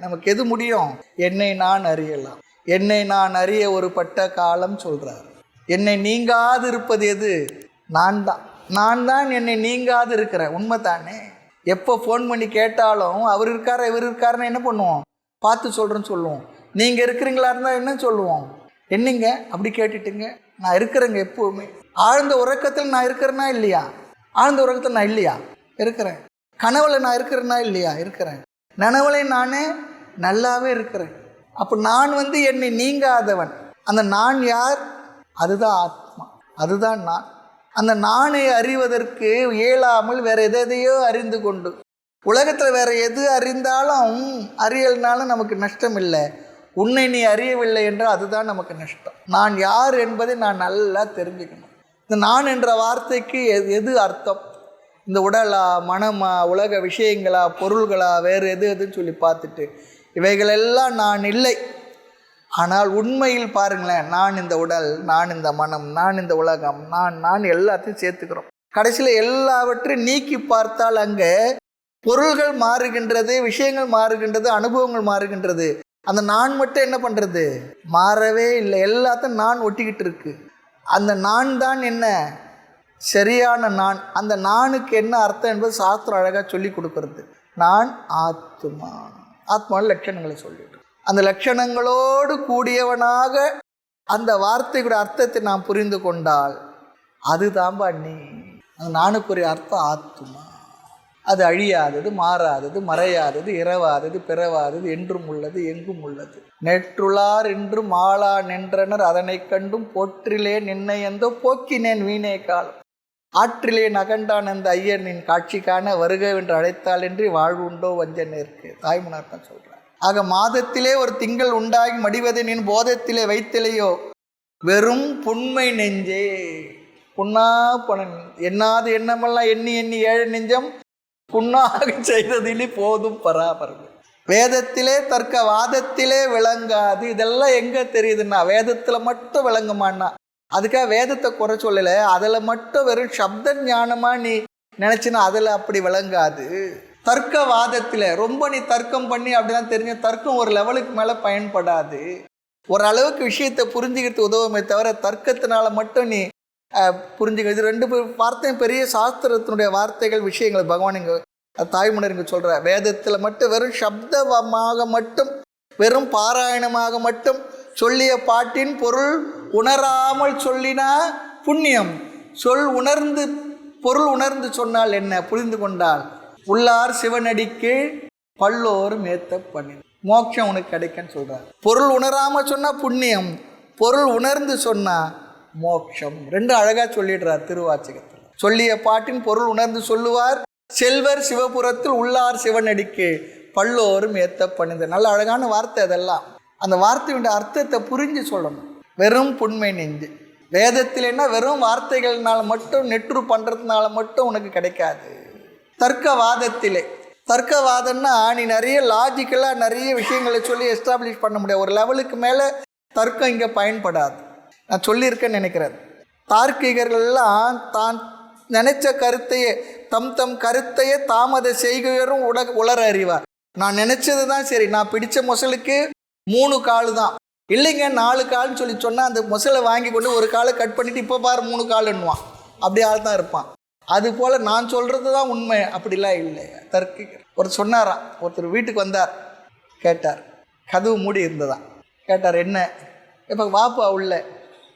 நமக்கு எது முடியும்? என்னை நான் அறியலாம். என்னை நான் அறிய ஒரு பட்ட காலம் சொல்கிறார். என்னை நீங்காது இருப்பது எது? நான் தான் என்னை நீங்காது இருக்கிறேன். உண்மை தானே? எப்போ ஃபோன் பண்ணி கேட்டாலும் அவர் இருக்காரா இவர் இருக்காருன்னு என்ன பண்ணுவோம்? பார்த்து சொல்கிறேன்னு சொல்லுவோம். நீங்கள் இருக்கிறீங்களா இருந்தால் என்ன சொல்லுவோம்? என்னங்க அப்படி கேட்டுட்டுங்க, நான் இருக்கிறேங்க எப்போவுமே. ஆழ்ந்த உறக்கத்தில் நான் இருக்கிறேன்னா இல்லையா? ஆழ்ந்த உறக்கத்தில் நான் இல்லையா? இருக்கிறேன். கனவுல நான் இருக்கிறேன்னா இல்லையா? இருக்கிறேன். நனவுல நானே நல்லாவே இருக்கிறேன். அப்போ நான் என்னை நீங்காதவன். அந்த நான் யார்? அதுதான் ஆத்மா, அதுதான் நான். அந்த நானை அறிவதற்கு இயலாமல் வேறு எதையோ அறிந்து கொண்டு, உலகத்தில் வேறு எது அறிந்தாலும் அறியல்னாலும் நமக்கு நஷ்டம் இல்லை. உன்னை நீ அறியவில்லை என்றால் அதுதான் நமக்கு நஷ்டம். நான் யார் என்பதை நான் நல்லா தெரிஞ்சுக்கணும். இந்த நான் என்ற வார்த்தைக்கு எது அர்த்தம்? இந்த உடலா, மனமா, உலக விஷயங்களா, பொருள்களா, வேறு எதுன்னு சொல்லி பார்த்துட்டு இவைகளெல்லாம் நான் இல்லை. ஆனால் உண்மையில் பாருங்களேன், நான் இந்த உடல், நான் இந்த மனம், நான் இந்த உலகம், நான் எல்லாத்தையும் சேர்த்துக்கிறோம். கடைசியில் எல்லாவற்றையும் நீக்கி பார்த்தால் அங்கே பொருள்கள் மாறுகின்றது, விஷயங்கள் மாறுகின்றது, அனுபவங்கள் மாறுகின்றது. அந்த நான் மட்டும் என்ன பண்ணுறது? மாறவே இல்லை. எல்லாத்தையும் நான் ஒட்டிக்கிட்டு இருக்கு. அந்த நான் தான் என்ன? சரியான நான். அந்த நானுக்கு என்ன அர்த்தம் என்பது சாஸ்திரம் அழகாக சொல்லி கொடுக்கறது. நான் ஆத்மா. ஆத்மாவில் லட்சணங்களை சொல்லிட்டு அந்த லட்சணங்களோடு கூடியவனாக அந்த வார்த்தையோட அர்த்தத்தை நாம் புரிந்து கொண்டால் அதுதான்பா நீ. அந்த நானுக்குரிய அர்த்தம் ஆத்மா. அது அழியாதது, மாறாதது, மறையாதது, இரவாதது, பிறவாதது, என்றும் உள்ளது, எங்கும் உள்ளது. நெற்றுளார் என்றும் ஆளா நின்றனர் அதனை கண்டும் போற்றிலே நின்னை எந்தோ போக்கினேன் வீணே காலம். ஆற்றிலே நகண்டான் அந்த ஐயனின் காட்சி காண வருகவென்று அழைத்தால் என்று வாழ்வு உண்டோ வஞ்ச நேர்க்கு. தாய்மனார் தான் சொல்கிறார். ஆக மாதத்திலே ஒரு திங்கள் உண்டாகி மடிவதை நின் போதத்திலே வைத்திலையோ வெறும் புண்மை நெஞ்சே. புண்ணா பணன் எண்ணாது எண்ணமெல்லாம் எண்ணி எண்ணி ஏழு நெஞ்சம் புண்ணாக செய்ததிலே போதும் பராபரம். வேதத்திலே தர்க்க வாதத்திலே விளங்காது. இதெல்லாம் எங்கே தெரியுதுன்னா வேதத்தில் மட்டும் விளங்குமான்னா. அதுக்காக வேதத்தை குறை சொல்லலை, அதில் மட்டும் வெறும் சப்த ஞானமாக நீ நினச்சினா அதில் அப்படி விளங்காது. தர்க்க வாதத்தில் ரொம்ப நீ தர்க்கம் பண்ணி அப்படிலாம் தெரிஞ்ச தர்க்கம் ஒரு லெவலுக்கு மேலே பயன்படாது. ஓரளவுக்கு விஷயத்தை புரிஞ்சுக்கிறதுக்கு உதவுமே தவிர தர்க்கத்தினால மட்டும் நீ புரிஞ்சுக்கிறது. ரெண்டு வார்த்தையும் பெரிய சாஸ்திரத்தினுடைய வார்த்தைகள் விஷயங்கள் பகவான் இங்கே தாய்மன்னர் இங்கே சொல்கிற. வேதத்தில் மட்டும் வெறும் சப்தமாக மட்டும் வெறும் பாராயணமாக மட்டும் சொல்லிய பாட்டின் பொருள் உணராமல் சொல்லினா புண்ணியம். பொருள் உணர்ந்து சொன்னால் என்ன, புரிந்து கொண்டால் உள்ளார் சிவனடிக்கு பல்லோரும் ஏத்த பண்ணி மோட்சம் உனக்கு கிடைக்குன்னு சொல்கிறார். பொருள் உணராமல் சொன்னால் புண்ணியம், பொருள் உணர்ந்து சொன்னால் மோட்சம். ரெண்டும் அழகாக சொல்லிடுறார் திருவாச்சகத்தில். சொல்லிய பாட்டின் பொருள் உணர்ந்து சொல்லுவார் செல்வர் சிவபுரத்தில் உள்ளார் சிவனடிக்கு பல்லோரும் ஏத்த பண்ணிது. நல்ல அழகான வார்த்தை அதெல்லாம். அந்த வார்த்தையுடைய அர்த்தத்தை புரிஞ்சு சொல்லணும். வெறும் புண்மை நெஞ்சு வேதத்திலேன்னா வெறும் வார்த்தைகள்னால மட்டும் நெற்று பண்ணுறதுனால மட்டும் உனக்கு கிடைக்காது. தர்க்கவாதத்திலே தர்க்கவாதம்னா நீ நிறைய லாஜிக்கலாக நிறைய விஷயங்களை சொல்லி எஸ்டாப்ளிஷ் பண்ண முடியாது. ஒரு லெவலுக்கு மேலே தர்க்கம் இங்கே பயன்படாது. நான் சொல்லியிருக்கேன்னு நினைக்கிறேன். தார்க்கிகர்கள்லாம் தான் நினைச்ச கருத்தையே தம் கருத்தையே தாமத செய்கையரும் உலர அறிவார். நான் நினச்சது தான் சரி, நான் பிடிச்ச மொசலுக்கு 3 கால் தான், இல்லைங்க 4 கால்னு சொல்லி சொன்னால் அந்த மொசலை வாங்கி கொண்டு ஒரு காலை கட் பண்ணிவிட்டு இப்போ பாரு 3 காலுன்னுவான். அப்படி ஆள் தான் இருப்பான். அதுபோல் நான் சொல்கிறது தான் உண்மை அப்படிலாம் இல்லை. தர்க்கிகர் ஒருத்தர் சொன்னாராம். ஒருத்தர் வீட்டுக்கு வந்தார், கேட்டார், கதவு மூடி இருந்ததான். கேட்டார் என்ன, இப்போ வாப்பா உள்ள,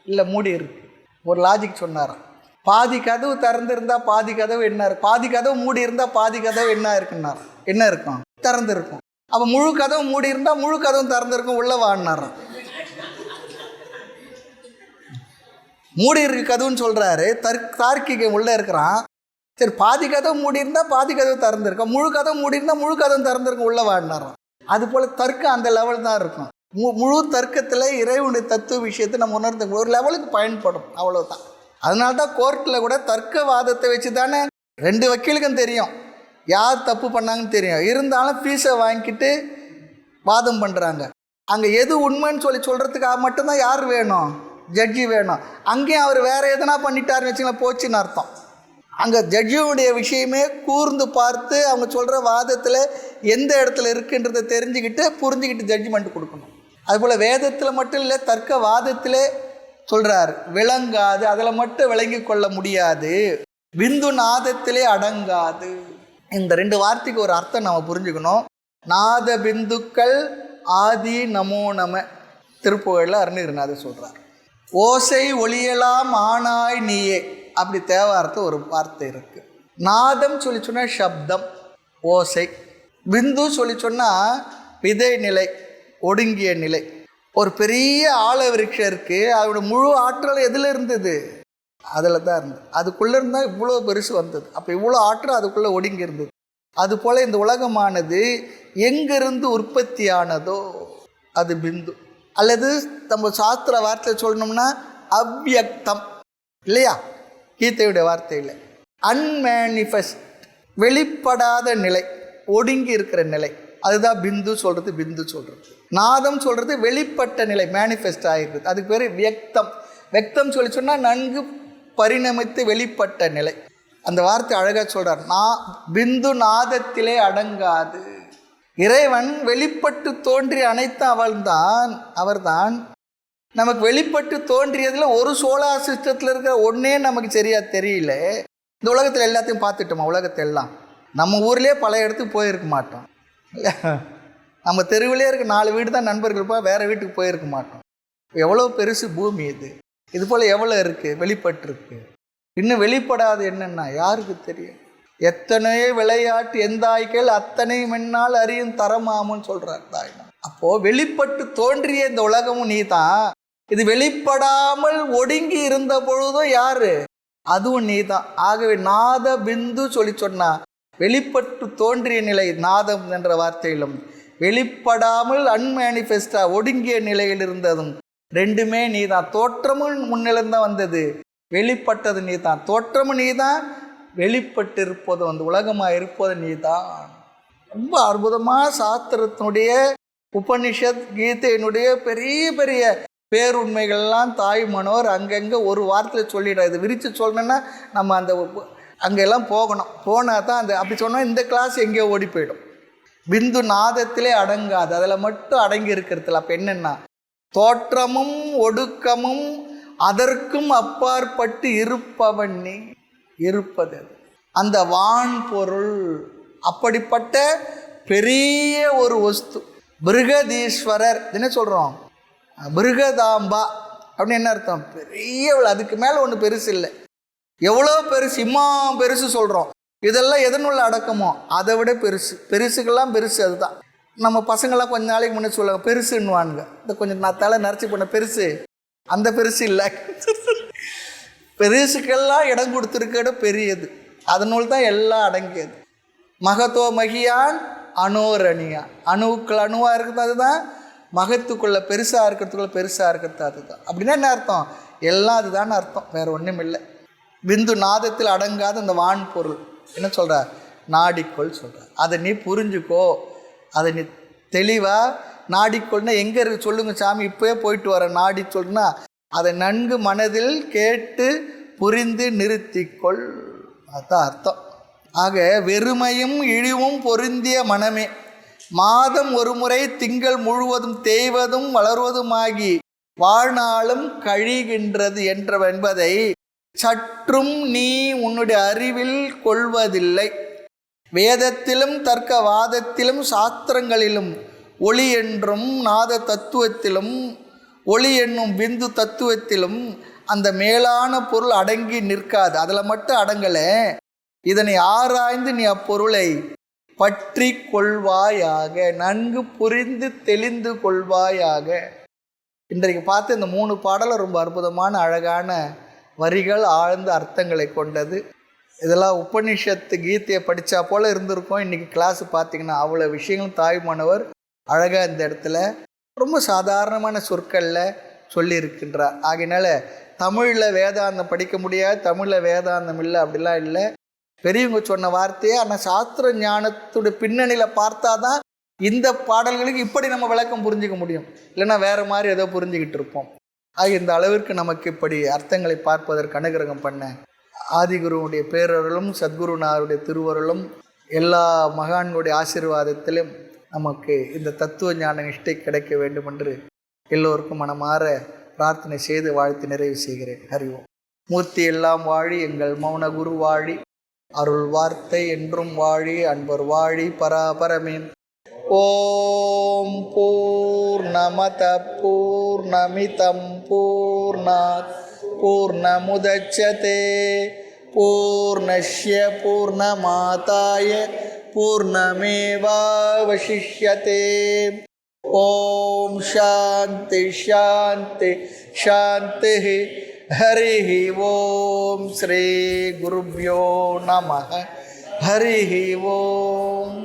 இல்லை மூடி இருக்கு. ஒரு லாஜிக் சொன்னாராம். பாதி கதவு திறந்துருந்தால் பாதி கதவு என்ன இருக்கும், பாதி கதவு மூடி இருந்தால் பாதி கதவு என்ன இருக்குன்னார். என்ன இருக்கும், திறந்துருக்கும். அப்போ முழு கதவு மூடி இருந்தால் முழு கதவும் திறந்துருக்கும், உள்ள வாடினாராம். மூடி இருக்கு கதவுன்னு சொல்கிறாரு. தார்க்கிகம் உள்ளே இருக்கிறான். சரி, பாதி கதவு மூடி இருந்தால் பாதி கதவு திறந்துருக்கும், முழு கதவு மூடி இருந்தால் முழு கதவு திறந்துருக்கும், உள்ள வாடினாராம். அதுபோல் தர்க்கம் அந்த லெவல் தான் இருக்கும். முழு தர்க்கத்தில் இறைவனுடைய தத்துவ விஷயத்தை நம்ம உணர்ந்து ஒரு லெவலுக்கு பயன்படும், அவ்வளோதான். அதனால தான் கோர்ட்டில் கூட தர்க்கவாதத்தை வச்சு தானே 2 வக்கீலுக்கும் தெரியும் யார் தப்பு பண்ணாங்கன்னு தெரியும். இருந்தாலும் ஃபீஸை வாங்கிக்கிட்டு வாதம் பண்ணுறாங்க. அங்கே எது உண்மைன்னு சொல்கிறதுக்காக மட்டும்தான் யார் வேணும், ஜட்ஜி வேணும். அங்கேயும் அவர் வேறு எதனா பண்ணிட்டாருன்னு வச்சுங்களேன், போச்சுன்னு அர்த்தம். அங்கே ஜட்ஜியுடைய விஷயமே கூர்ந்து பார்த்து அவங்க சொல்கிற வாதத்தில் எந்த இடத்துல இருக்குன்றதை தெரிஞ்சுக்கிட்டு புரிஞ்சுக்கிட்டு ஜட்ஜ்மெண்ட் கொடுக்கணும். அதுபோல் வேதத்தில் மட்டும் இல்லை, தர்க்கவாதத்திலே சொல்கிறார் விளங்காது, அதில் மட்டும் விளங்கி கொள்ள முடியாது, விந்து நாதத்திலே அடங்காது. இந்த 2 வார்த்தைக்கு ஒரு அர்த்தம் நம்ம புரிஞ்சுக்கணும். நாத பிந்துக்கள் ஆதி நமோ நம திருப்புகழில் அருணகிரிநாதர் சொல்கிறார். ஓசை ஒளியலாம் ஆனாய் நீயே, அப்படி தேவாரத்தில் ஒரு வார்த்தை இருக்குது. நாதம் சொல்லி சொன்னால் சப்தம் ஓசை, பிந்து சொல்லி சொன்னால் விதை நிலை, ஒடுங்கிய நிலை. ஒரு பெரிய ஆழ விருட்சம் இருக்குது, அதோட முழு ஆற்றல் எதில் இருந்தது, அதில் தான் இருந்தது. அதுக்குள்ளே இருந்தால் இவ்வளோ பெருசு வந்தது. அப்போ இவ்வளோ ஆற்றல் அதுக்குள்ளே ஒடுங்கி இருந்தது. அதுபோல் இந்த உலகமானது எங்கிருந்து உற்பத்தி ஆனதோ அது பிந்து, அல்லது நம்ம சாஸ்திர வார்த்தையில் சொல்லணும்னா அவ்யக்தம் இல்லையா, கீதையுடைய வார்த்தையில் அன்மேனிஃபெஸ்ட், வெளிப்படாத நிலை, ஒடுங்கி இருக்கிற நிலை, அதுதான் பிந்து சொல்கிறது. பிந்து சொல்கிறது நாதம் சொல்கிறது வெளிப்பட்ட நிலை, மேனிஃபெஸ்ட் ஆகிருக்குது. அதுக்கு பேர் வியக்தம். வெக்தம் சொல்லி சொன்னால் நன்கு பரிணமித்து வெளிப்பட்ட நிலை. அந்த வார்த்தை அழகாக சொல்கிறார். பிந்து நாதத்திலே அடங்காது. இறைவன் வெளிப்பட்டு தோன்றிய அனைத்தும் அவர்தான். நமக்கு வெளிப்பட்டு தோன்றியதில் ஒரு சோலார் சிஸ்டத்தில் இருக்கிற ஒன்றே நமக்கு சரியாக தெரியல. இந்த உலகத்தில் எல்லாத்தையும் பார்த்துட்டோமா, உலகத்தை எல்லாம் நம்ம ஊர்லேயே பல இடத்துக்கு போயிருக்க மாட்டோம் இல்லை, நம்ம தெருவிலே இருக்க 4 வீடு தான் நண்பர்கள் போய் வேறு வீட்டுக்கு போயிருக்க மாட்டோம். எவ்வளோ பெருசு பூமி இது, இது போல் எவ்வளோ இருக்குது வெளிப்பட்டுருக்கு. இன்னும் வெளிப்படாது என்னன்னா யாருக்கு தெரியும்? எத்தனையோ விளையாட்டு எந்தாய்கள் அத்தனை மென்னால் அறியும் தரமாமுன்னு சொல்றார் தாய்மா. அப்போ வெளிப்பட்டு தோன்றிய இந்த உலகமும் நீ தான். இது வெளிப்படாமல் ஒடுங்கி இருந்த பொழுதும் யாரு? அதுவும் நீ தான். ஆகவே நாத பிந்து சொல்லி சொன்னா வெளிப்பட்டு தோன்றிய நிலை நாதம் என்ற வார்த்தையிலும், வெளிப்படாமல் அன்மேனிஃபெஸ்டா ஒடுங்கிய நிலையில் இருந்ததும் ரெண்டுமே நீ தான். தோற்றமும் முன்னிலிருந்தான் வந்தது, வெளிப்பட்டது நீ தான். தோற்றமும் நீ தான், வெளிப்பட்டு இருப்பது உலகமாக இருப்பது நீ தான். ரொம்ப அற்புதமாக சாஸ்திரத்தினுடைய உபனிஷத் கீதையினுடைய பெரிய பெரிய பேருண்மைகள்லாம் தாய்மனோர் அங்கங்கே ஒரு வாரத்தில் சொல்லிடுறாரு. இது விரித்து சொல்லணுன்னா நம்ம அந்த அங்கெல்லாம் போகணும். போனால் தான் அந்த அப்படி சொன்னால் இந்த கிளாஸ் எங்கேயோ ஓடி போயிடும். பிந்து நாதத்திலே அடங்காது, அதில் மட்டும் அடங்கி இருக்கிறதுல. அப்போ என்னென்னா தோற்றமும் ஒடுக்கமும் அதற்கும் அப்பாற்பட்டு இருப்பவன் நீ, இருப்பது அந்த வான் பொருள். அப்படிப்பட்ட பெரிய ஒரு வஸ்து பிருகதீஸ்வரர். என்ன சொல்கிறோம்? பிருகதாம்பா அப்படின்னு என்ன அர்த்தம்? பெரியவள். அதுக்கு மேலே ஒன்று பெருசு இல்லை. எவ்வளோ பெருசு, இம்மா பெருசு சொல்கிறோம். இதெல்லாம் எதனுள்ள அடக்கமோ அதை விட பெருசு. பெருசுக்கெல்லாம் பெருசு அதுதான். நம்ம பசங்களாம் கொஞ்ச நாளைக்கு முன்னே சொல்லுவாங்க பெருசுன்னுவானுங்க. இந்த கொஞ்சம் நான் தலை நரைச்சி பண்ண பெருசு, அந்த பெருசு இல்லை. பெருசுக்கெல்லாம் இடம் கொடுத்துருக்க பெரியது, அதனுள் தான் எல்லாம் அடங்கியது. மகத்தோ மகியான் அணோரணியா, அணுவுக்குள்ள அணுவாக இருக்கிறது அதுதான், மகத்துக்குள்ள பெருசாக இருக்கிறதுக்குள்ள பெருசாக இருக்கிறது அதுதான். அப்படின்னா என்ன அர்த்தம்? எல்லாம் அதுதான் அர்த்தம், வேறு ஒன்றும் இல்லை. பிந்து நாதத்தில் அடங்காத அந்த வான் பொருள் என்ன சொல்கிறார்? நாடிக்கொள் சொல்கிறார். அதை நீ புரிஞ்சுக்கோ, அதை நீ தெளிவாக நாடிக்கொள்னா எங்கே இருக்கு சொல்லுங்க சாமி, இப்போயே போயிட்டு வர நாடி சொல்லுன்னா அதை நன்கு மனதில் கேட்டு புரிந்து நிறுத்திக்கொள், அதுதான் அர்த்தம். ஆக வெறுமையும் இழிவும் பொருந்திய மனமே மாதம் ஒரு முறை திங்கள் முழுவதும் தேய்வதும் வளர்வதுமாகி வாழ்நாளும் கழிகின்றது என்பதை சற்றும் நீ உன்னுடைய அறிவில் கொள்வதில்லை. வேதத்திலும் தர்க்கவாதத்திலும் சாஸ்திரங்களிலும் ஒளி என்றும் நாத தத்துவத்திலும் ஒளி என்னும் பிந்து தத்துவத்திலும் அந்த மேலான பொருள் அடங்கி நிற்காது. அதில் மட்டும் அடங்கலை. இதனை ஆராய்ந்து நீ அப்பொருளை பற்றி கொள்வாயாக, நன்கு புரிந்து தெளிந்து கொள்வாயாக. இன்றைக்கு பார்த்து இந்த 3 பாடலும் ரொம்ப அற்புதமான அழகான வரிகள், ஆழ்ந்த அர்த்தங்களை கொண்டது. இதெல்லாம் உபனிஷத்து கீதையை படித்தா போல் இருந்திருக்கும். இன்றைக்கி கிளாஸு பார்த்திங்கன்னா அவ்வளோ விஷயங்களும் தாய்மானவர் அழகாக இந்த இடத்துல ரொம்ப சாதாரணமான சொற்களில் சொல்லியிருக்கின்றார். ஆகையினால தமிழில் வேதாந்தம் படிக்க முடியாது, தமிழில் வேதாந்தம் இல்லை அப்படிலாம் இல்லை. பெரியவங்க சொன்ன வார்த்தையே, ஆனால் சாஸ்திர ஞானத்துடைய பின்னணியில் பார்த்தா தான் இந்த பாடல்களுக்கு இப்படி நம்ம விளக்கம் புரிஞ்சிக்க முடியும். இல்லைன்னா வேறு மாதிரி ஏதோ புரிஞ்சுக்கிட்டு இருப்போம். ஆக இந்த அளவிற்கு நமக்கு இப்படி அர்த்தங்களை பார்ப்பதற்கு அனுகிரகம் பண்ண ஆதிகுருவுடைய பேரருளும் சத்குருநாதருடைய திருவருளும் எல்லா மகான்களுடைய ஆசீர்வாதத்திலும் நமக்கு இந்த தத்துவ ஞான நிஷ்டை கிடைக்க வேண்டும் என்று எல்லோருக்கும் மனமாற பிரார்த்தனை செய்து வாழ்த்து நிறைவு செய்கிறேன். ஹரி ஓம். மூர்த்தி எல்லாம் வாழி, எங்கள் மௌன குரு வாழி, அருள் வார்த்தை என்றும் வாழி, அன்பர் வாழி பராபரமேன். ஓம் பூர்ணமத பூர்ணமிதம் பூர்ணாத் பூர்ணமுதச்யதே பூர்ணஸ்ய பூர்ணமாதாய பூர்ணமேவாவசிஷ்யதே. ஓம் சாந்தி சாந்தி சாந்தி. ஹரி ஓம். ஸ்ரீ குருப்யோ நமः. ஹரி ஓம்.